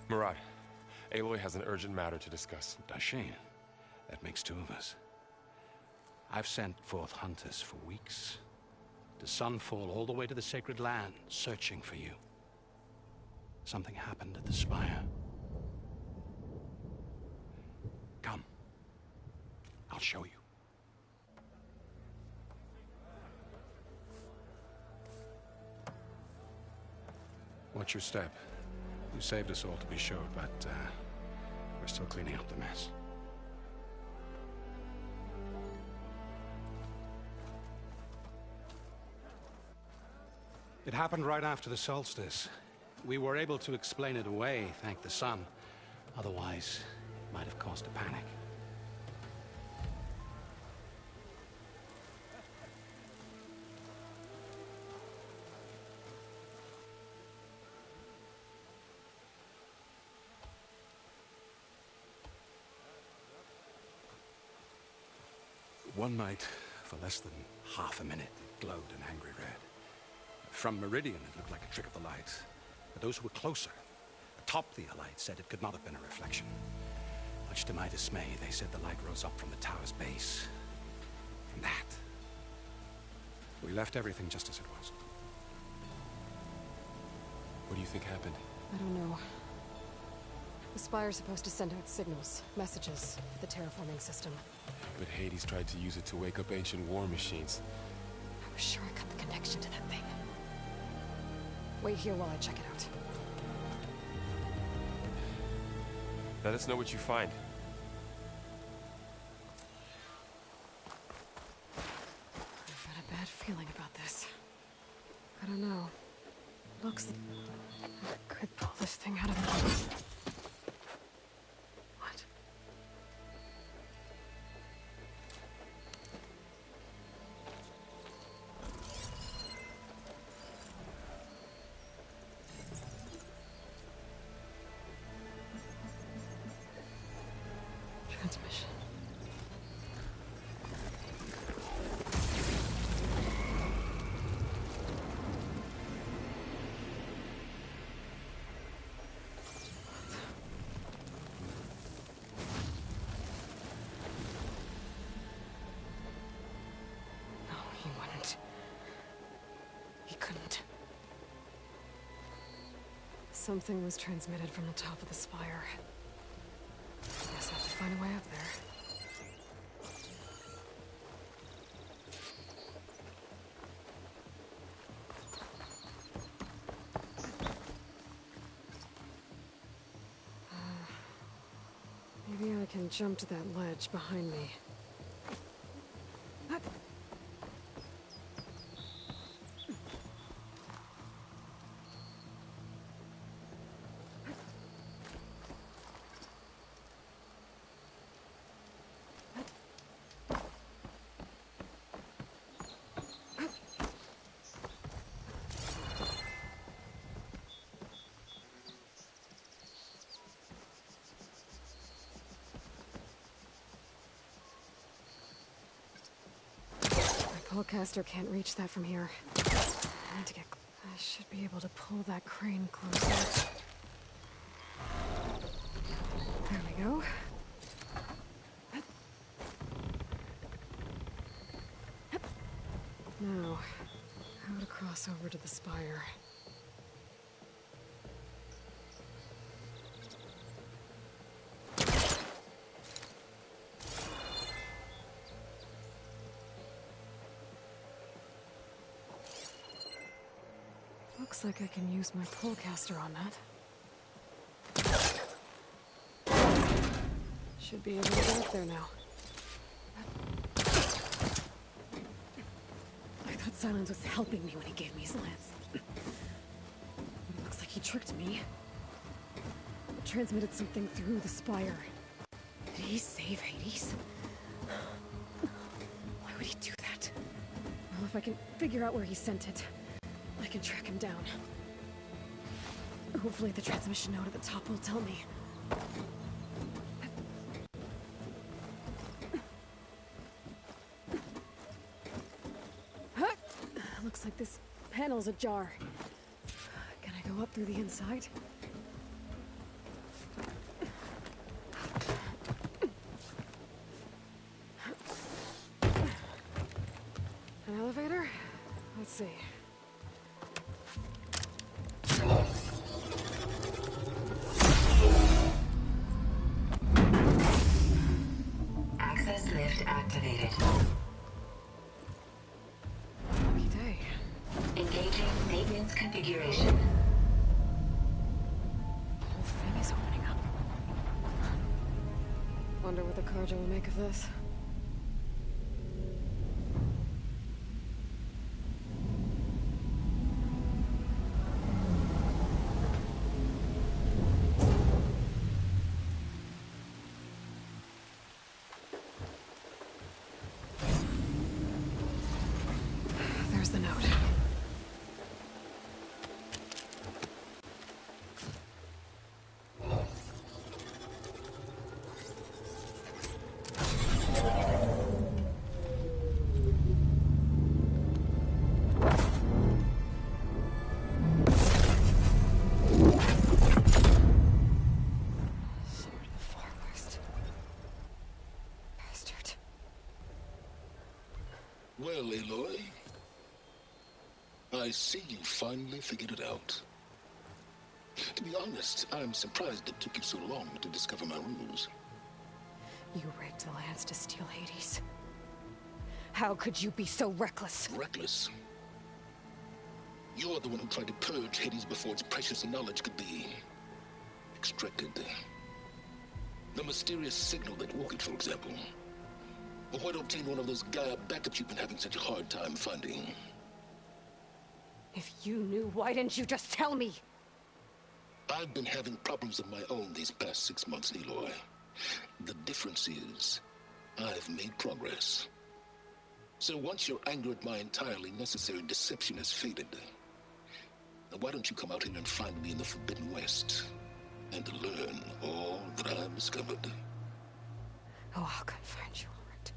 Murad, Aloy has an urgent matter to discuss. Dashane, that makes two of us. I've sent forth hunters for weeks, to Sunfall all the way to the Sacred Land, searching for you. Something happened at the Spire. Come. I'll show you. Watch your step. You saved us all, to be sure, but we're still cleaning up the mess. It happened right after the solstice. We were able to explain it away, thank the sun. Otherwise, it might have caused a panic. One night, for less than half a minute, it glowed an angry red. From Meridian, it looked like a trick of the light. But those who were closer, atop the light, said it could not have been a reflection. Much to my dismay, they said the light rose up from the tower's base. And that... We left everything just as it was. What do you think happened? I don't know. The Spire's supposed to send out signals, messages, for the terraforming system. But Hades tried to use it to wake up ancient war machines. I was sure I cut the connection to that thing. Wait here while I check it out. Let us know what you find. I've got a bad feeling about this. I don't know. Looks like I could pull this thing out of the... What? Transmission. No, he wouldn't. He couldn't. Something was transmitted from the top of the spire. Guess I'll have to find a way up there. Maybe I can jump to that ledge behind me. Pullcaster can't reach that from here. I need to get... I should be able to pull that crane closer. There we go. Cross over to the spire. Looks like I can use my pullcaster on that. Should be able to get up there now. I thought Silence was helping me when he gave me his lance. But it looks like he tricked me. Transmitted something through the spire. Did he save Hades? Why would he do that? Well, if I can figure out where he sent it, I can track him down. Hopefully the transmission node at the top will tell me. Looks like this panel's ajar. Can I go up through the inside? An elevator? Let's see. Access lift activated. Lucky day. Engaging maintenance configuration. The whole thing is opening up. Wonder what the Carja will make of this. There's the note. Sword of the Far West. Bastard. Well, Aloy, I see you finally figured it out. To be honest, I'm surprised it took you so long to discover my rules. You rigged the lance to steal Hades. How could you be so reckless? Reckless? You're the one who tried to purge Hades before its precious knowledge could be extracted. The mysterious signal that woke it, for example. Or why to obtain one of those Gaia backups you've been having such a hard time finding. If you knew, why didn't you just tell me? I've been having problems of my own these past 6 months, Aloy. The difference is, I've made progress. So once your anger at my entirely necessary deception has faded, now why don't you come out here and find me in the Forbidden West, and learn all that I've discovered? Oh, I'll come find you, all right.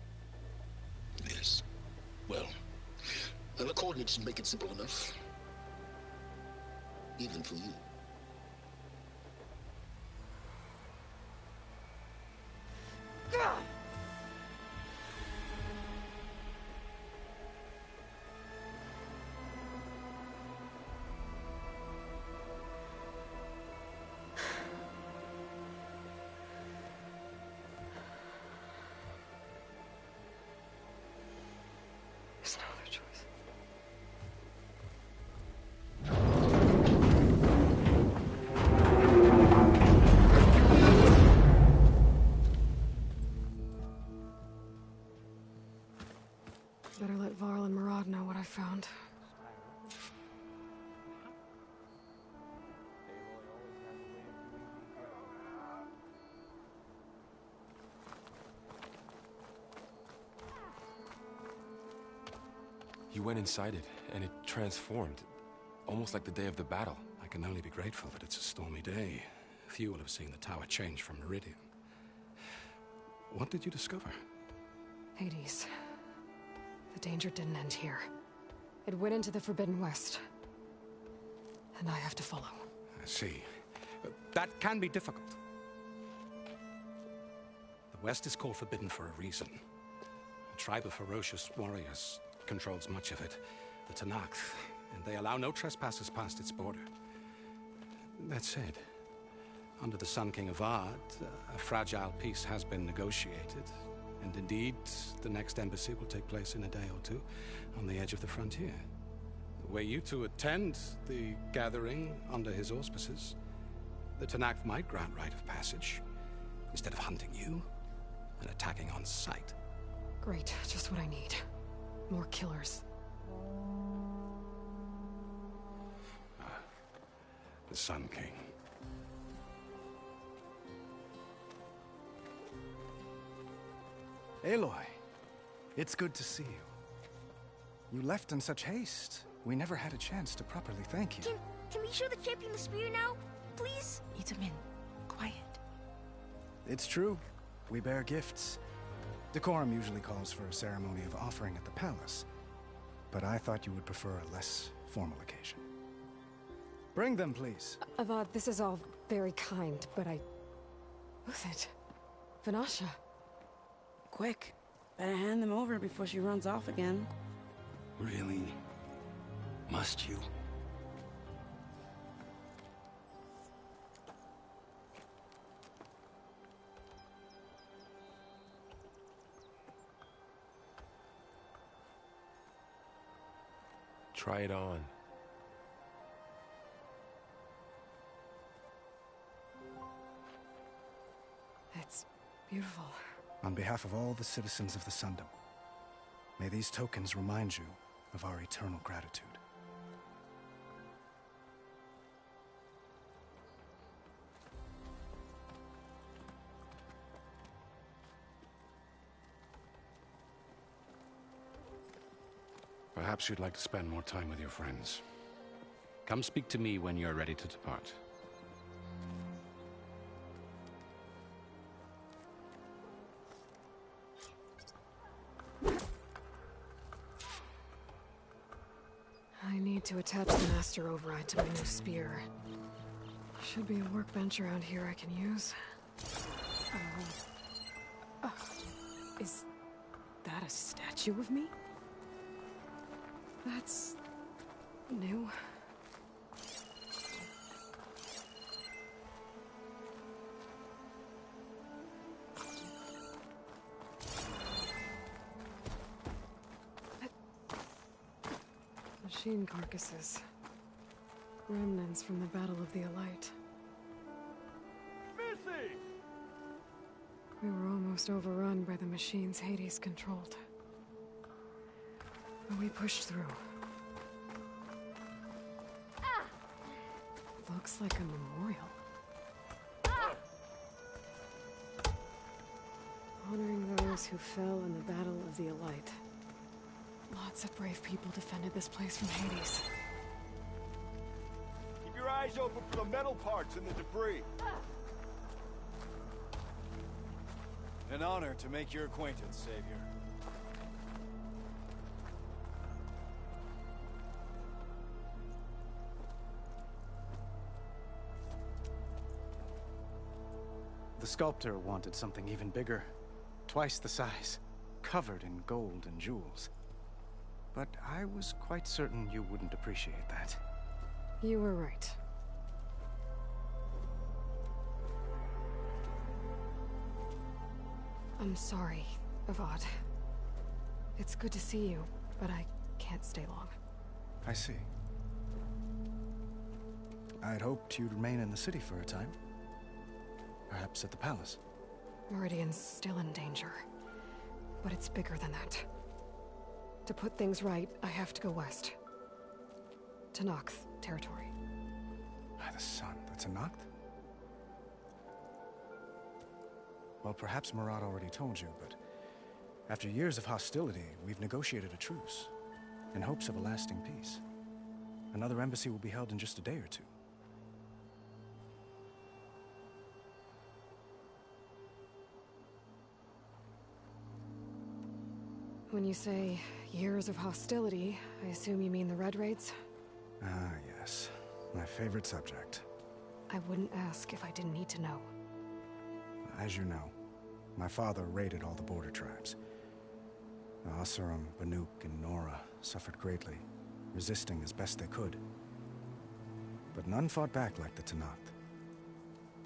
Yes. Well, and the coordinates make it simple enough. Even for you. There's no other choice. Better let Varl and Murad know what I found. You went inside it, and it transformed. Almost like the day of the battle. I can only be grateful that it's a stormy day. Few will have seen the tower change from Meridian. What did you discover? Hades. The danger didn't end here. It went into the Forbidden West. And I have to follow. I see. That can be difficult. The West is called Forbidden for a reason. A tribe of ferocious warriors controls much of it. The Tanakh and they allow no trespassers past its border. That said, under the Sun King of Ard, a fragile peace has been negotiated, and indeed, the next embassy will take place in a day or two on the edge of the frontier. Were you to attend the gathering under his auspices, the Tenakth might grant right of passage, instead of hunting you and attacking on sight. Great, just what I need. More killers. The Sun King. Aloy, it's good to see you. You left in such haste. We never had a chance to properly thank you. Can we show the champion the spear now, please? Itamin, quiet. It's true. We bear gifts. Decorum usually calls for a ceremony of offering at the palace, but I thought you would prefer a less formal occasion. Bring them, please. Avad, this is all very kind, but Who's it? Vanasha. Quick. Better hand them over before she runs off again. Really? Must you? Try it on. It's beautiful. On behalf of all the citizens of the Sundom, may these tokens remind you of our eternal gratitude. Perhaps you'd like to spend more time with your friends. Come speak to me when you're ready to depart. I need to attach the master override to my new spear. Should be a workbench around here I can use. Is that a statue of me? That's new. Machine carcasses. Remnants from the Battle of the Elite. Missy! We were almost overrun by the machines Hades controlled. But we pushed through. Looks like a memorial. Honoring those who fell in the Battle of the Elite. Lots of brave people defended this place from Hades. Keep your eyes open for the metal parts and the debris. An honor to make your acquaintance, Savior. The sculptor wanted something even bigger. Twice the size. Covered in gold and jewels. But I was quite certain you wouldn't appreciate that. You were right. I'm sorry, Avad. It's good to see you, but I can't stay long. I see. I'd hoped you'd remain in the city for a time. Perhaps at the palace. Meridian's still in danger. But it's bigger than that. To put things right, I have to go west. Tenakth territory. By the sun, that's Tenakth? Well, perhaps Murad already told you, but after years of hostility, we've negotiated a truce, in hopes of a lasting peace. Another embassy will be held in just a day or two. When you say years of hostility, I assume you mean the Red Raids? Ah, yes. My favorite subject. I wouldn't ask if I didn't need to know. As you know, my father raided all the border tribes. The Asurum, Banuk, and Nora suffered greatly. resisting as best they could. But none fought back like the Tenakth.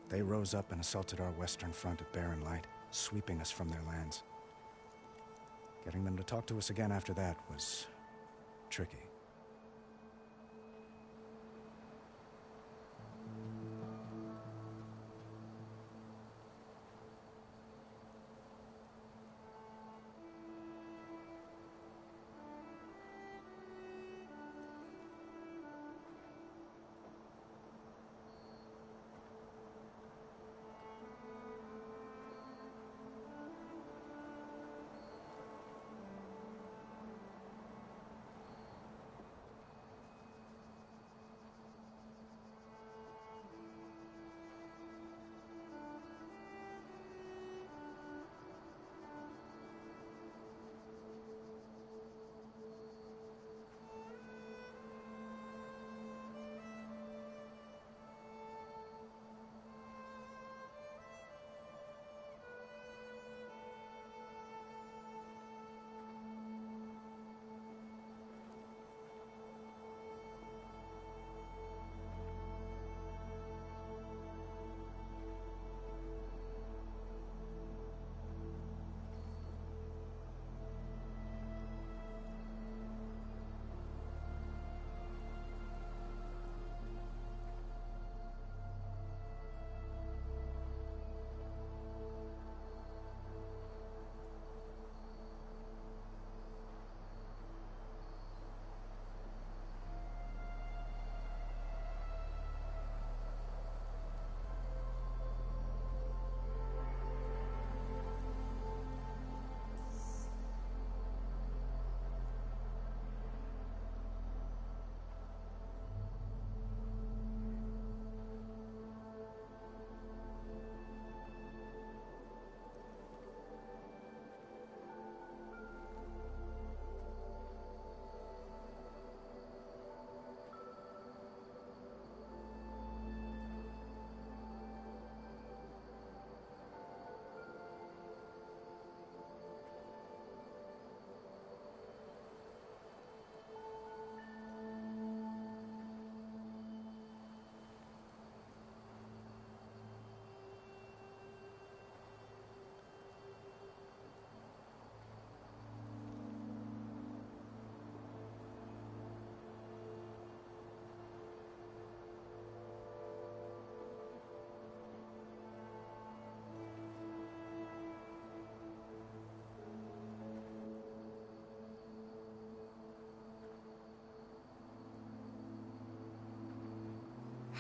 They rose up and assaulted our western front at Barren Light, sweeping us from their lands. Getting them to talk to us again after that was tricky.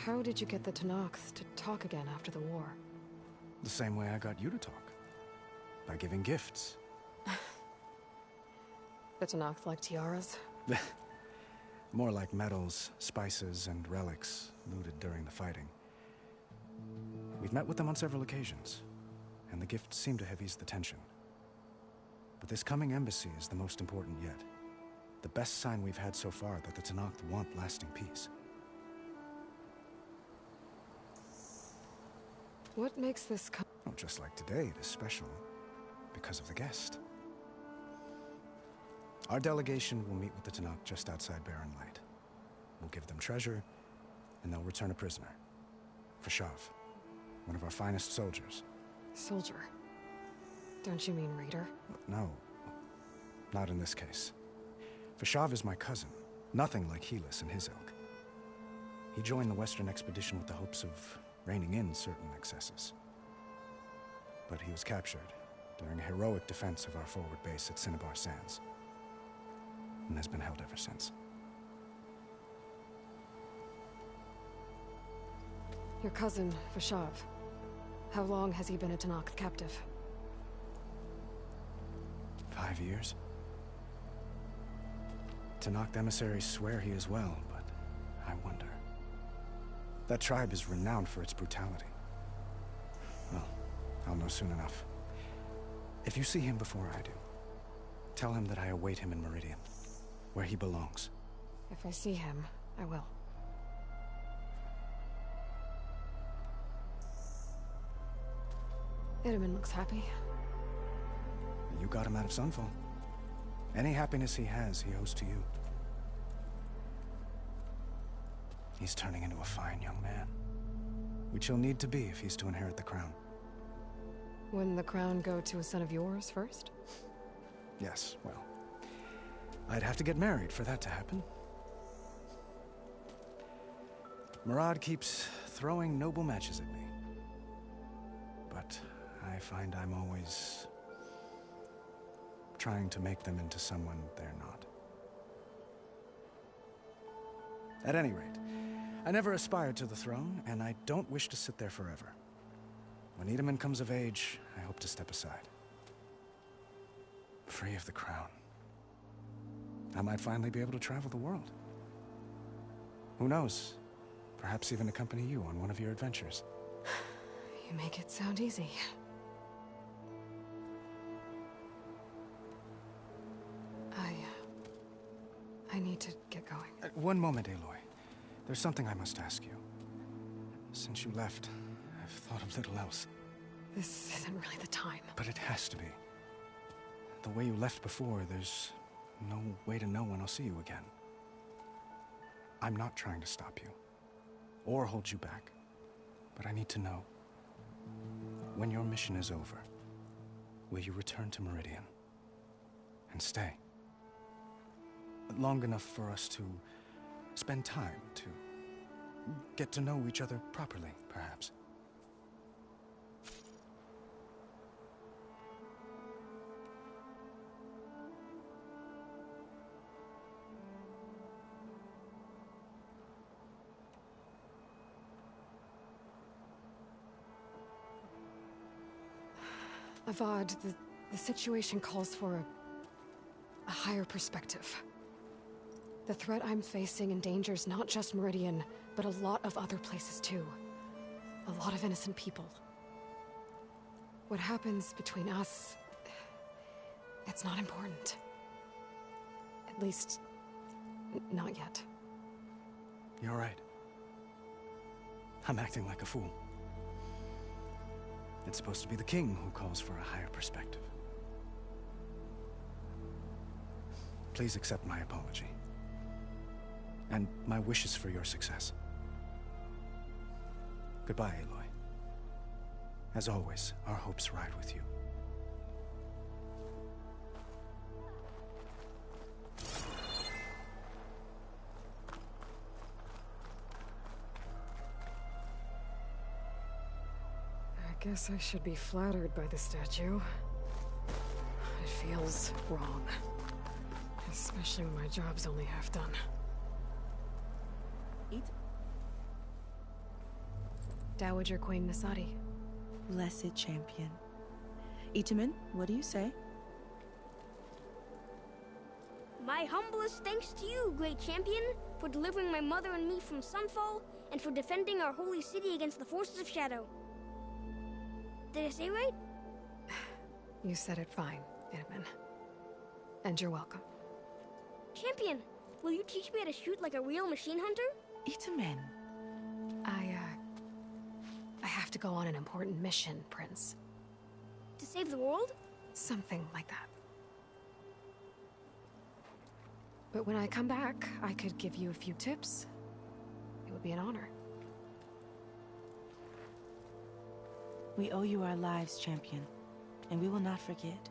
How did you get the Tenakth to talk again after the war? The same way I got you to talk. By giving gifts. The Tenakth like tiaras? More like medals, spices, and relics looted during the fighting. We've met with them on several occasions, and the gifts seem to have eased the tension. But this coming embassy is the most important yet. The best sign we've had so far that the Tenakth want lasting peace. What makes this Oh, just like today, it is special because of the guest. Our delegation will meet with the Tenakth just outside Barren Light. We'll give them treasure, and they'll return a prisoner. Fashav, one of our finest soldiers. Soldier? Don't you mean raider? No, not in this case. Fashav is my cousin, nothing like Helis and his ilk. He joined the Western expedition with the hopes of reining in certain excesses. But he was captured during a heroic defense of our forward base at Cinnabar Sands, and has been held ever since. Your cousin, Fashav. How long has he been a Tenakth captive? 5 years. Tenakth emissaries swear he is well, but I wonder. That tribe is renowned for its brutality. Well, I'll know soon enough. If you see him before I do, tell him that I await him in Meridian, where he belongs. If I see him, I will. Itaman looks happy. You got him out of Sunfall. Any happiness he has, he owes to you. He's turning into a fine young man, which he'll need to be if he's to inherit the crown. Wouldn't the crown go to a son of yours first? Yes, well, I'd have to get married for that to happen. Murad keeps throwing noble matches at me. But I find I'm always trying to make them into someone they're not. At any rate, I never aspired to the throne, and I don't wish to sit there forever. When Itamen comes of age, I hope to step aside. Free of the crown. I might finally be able to travel the world. Who knows? Perhaps even accompany you on one of your adventures. You make it sound easy. I need to get going. One moment, Aloy. There's something I must ask you. Since you left, I've thought of little else. This isn't really the time. But it has to be. The way you left before, there's no way to know when I'll see you again. I'm not trying to stop you, or hold you back. But I need to know, when your mission is over, will you return to Meridian and stay? Long enough for us to spend time, to get to know each other properly, perhaps. Avad, the situation calls for a higher perspective. The threat I'm facing endangers not just Meridian, but a lot of other places too. A lot of innocent people. What happens between us, it's not important. At least, not yet. You're right. I'm acting like a fool. It's supposed to be the king who calls for a higher perspective. Please accept my apology. And my wishes for your success. Goodbye, Aloy. As always, our hopes ride with you. I guess I should be flattered by the statue. It feels wrong. Especially when my job's only half done. Dowager Queen Nasadi. Blessed champion. Itamen, what do you say? My humblest thanks to you, great champion, for delivering my mother and me from Sunfall, and for defending our holy city against the forces of Shadow. Did I say right? You said it fine, Itamen. And you're welcome. Champion, will you teach me how to shoot like a real machine hunter? Itamen. I have to go on an important mission, Prince. To save the world? Something like that. But when I come back, I could give you a few tips. It would be an honor. We owe you our lives, champion, and we will not forget.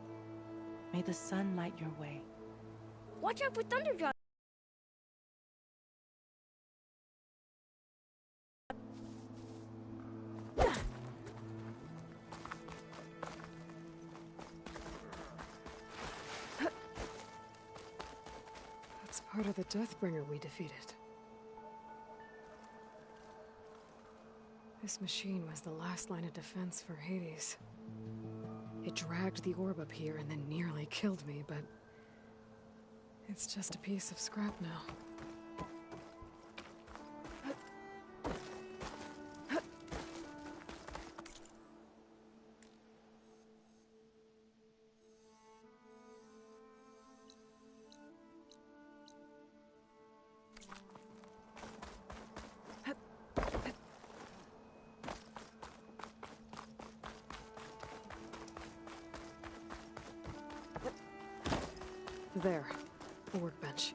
May the sun light your way. Watch out for Thunderjaw! That's part of the Deathbringer we defeated. This machine was the last line of defense for Hades. It dragged the orb up here and then nearly killed me, but it's just a piece of scrap now. There, the workbench.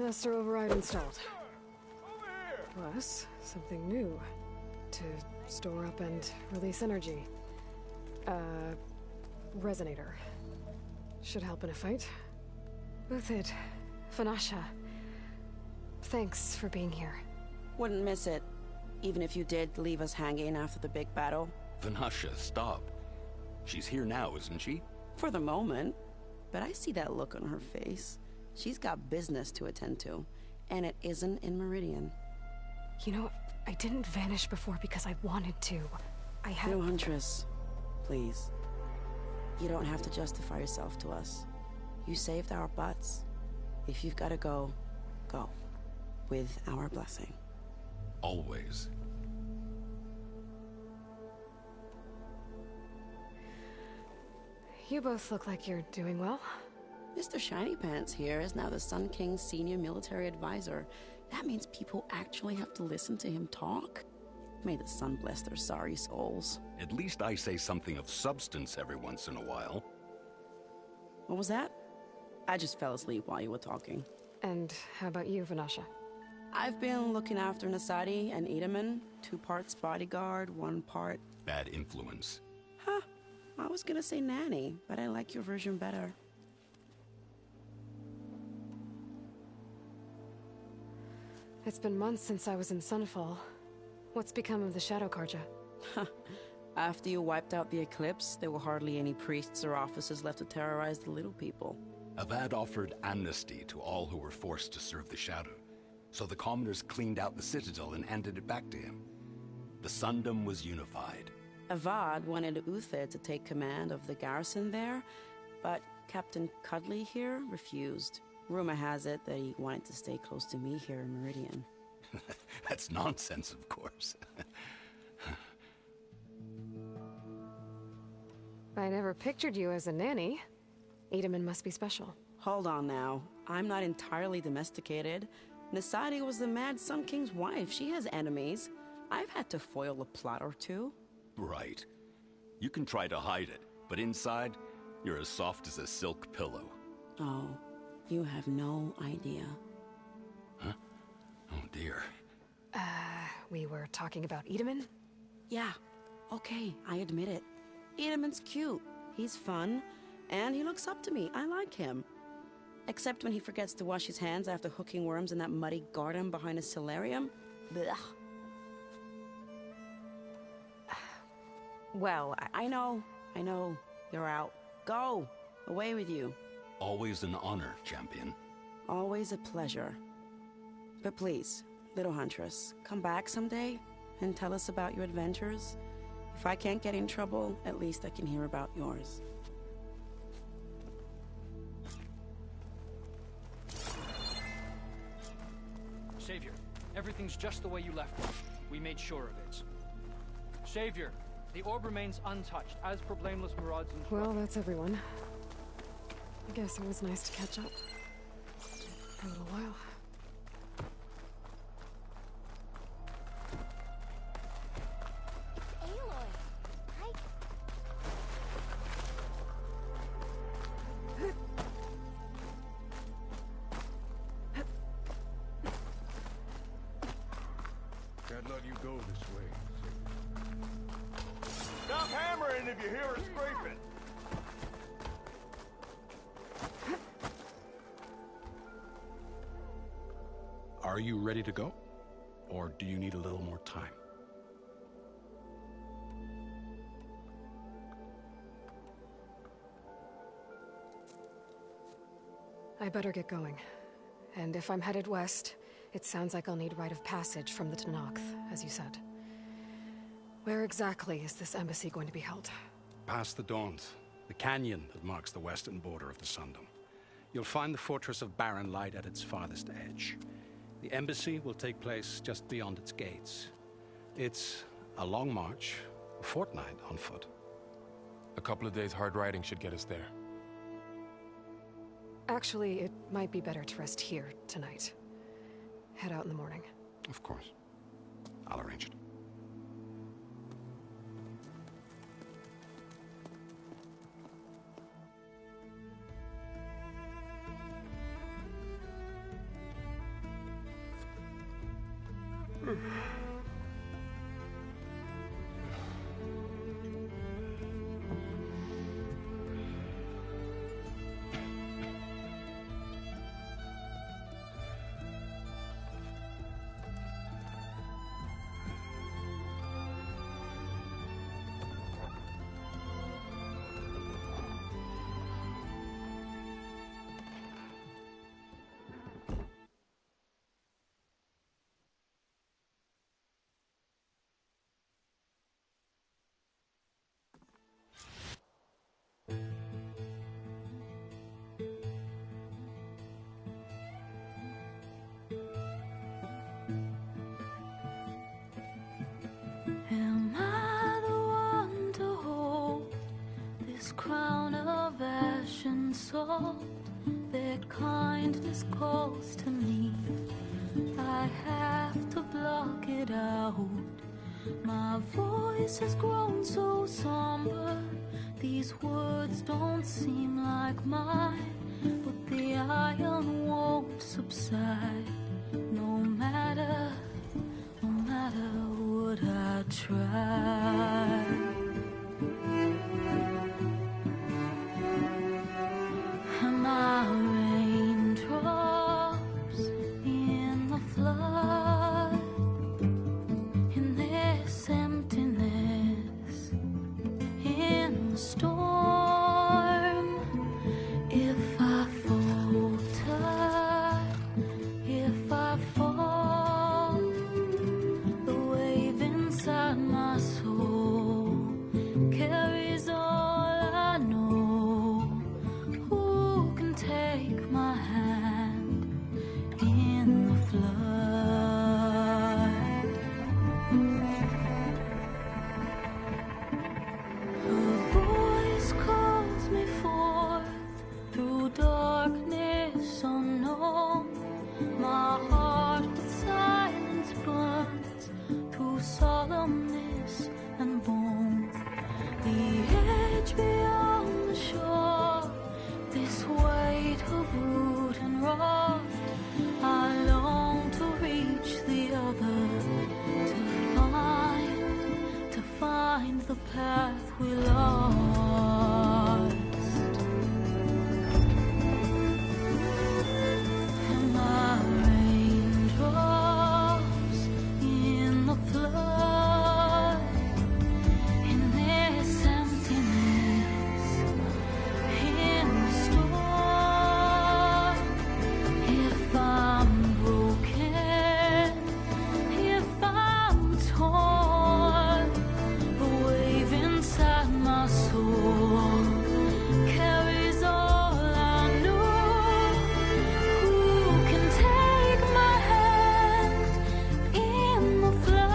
Master override installed. Plus, something new. To store up and release energy. Resonator. Should help in a fight. With it, Vanasha. Thanks for being here. Wouldn't miss it. Even if you did leave us hanging after the big battle. Vanasha, stop. She's here now, isn't she? For the moment. But I see that look on her face. She's got business to attend to. And it isn't in Meridian. You know, I didn't vanish before because I wanted to. I had... No, Huntress. Please. You don't have to justify yourself to us. You saved our butts. If you've got to go, go. With our blessing. Always. You both look like you're doing well. Mr. Shiny Pants here is now the Sun King's senior military advisor. That means people actually have to listen to him talk. May the sun bless their sorry souls. At least I say something of substance every once in a while. What was that? I just fell asleep while you were talking. And how about you, Vanasha? I've been looking after Nasadi and Edaman. 2 parts bodyguard, 1 part... Bad influence. Huh. I was gonna say nanny, but I like your version better. It's been months since I was in Sunfall. What's become of the Shadow Karja? After you wiped out the Eclipse, there were hardly any priests or officers left to terrorize the little people. Avad offered amnesty to all who were forced to serve the Shadow. So the commoners cleaned out the Citadel and handed it back to him. The Sundom was unified. Avad wanted Uthed to take command of the garrison there, but Captain Cuddly here refused. Rumor has it that he wanted to stay close to me here in Meridian. That's nonsense, of course. I never pictured you as a nanny. Edaman must be special. Hold on now. I'm not entirely domesticated. Nasadi was the Mad Sun King's wife. She has enemies. I've had to foil a plot or two. Right. You can try to hide it, but inside, you're as soft as a silk pillow. Oh, you have no idea. Huh? Oh dear. We were talking about Edaman? Yeah. Okay, I admit it. Edaman's cute. He's fun. And he looks up to me. I like him. Except when he forgets to wash his hands after hooking worms in that muddy garden behind a solarium. Blech. Well, I know. You're out. Go! Away with you. Always an honor, champion. Always a pleasure. But please, little Huntress, come back someday and tell us about your adventures. If I can't get in trouble, at least I can hear about yours. Savior, everything's just the way you left it. We made sure of it. Savior, the orb remains untouched, as per blameless Maraud's instructions. Well, that's everyone. I guess it was nice to catch up. For a little while. Can't let you go this way. Stop hammering if you hear her scraping. Are you ready to go? Or do you need a little more time? I better get going. And if I'm headed west, it sounds like I'll need rite of passage from the Tenakth, as you said. Where exactly is this embassy going to be held? Past the Daunt, the canyon that marks the western border of the Sundom. You'll find the fortress of Barren Light at its farthest edge. The embassy will take place just beyond its gates. It's a long march, a fortnight on foot. A couple of days hard riding should get us there. Actually, it might be better to rest here tonight. Head out in the morning. Of course. I'll arrange it. Am I the one to hold this crown of ash and salt? Their kindness calls to me. I have to block it out. My voice has grown so somber. These words don't seem like mine, but the iron won't subside. No matter what I try. Am I raindrops in the flood? In this emptiness, in the storm. If I falter, if I fall, the wave inside my soul carries all I know. Who can take my hand in the flood? Her voice calls me forth through darkness unknown. My heart with silence burns through solemnness and bone. The edge beyond the shore, this weight of root and rod. I long to reach the other, to find the path we lost. Am I raindrops in the flood? In this emptiness, in the storm. If I'm broken, if I'm torn, the wave inside my soul carries all I know. Who can take my hand in the flood?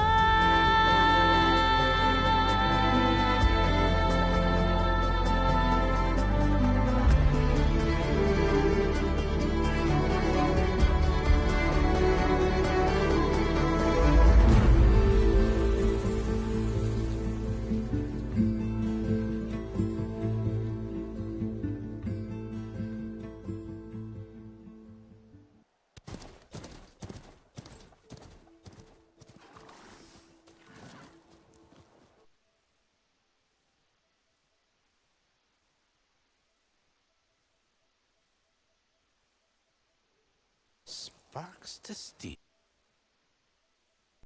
Sparks to steel.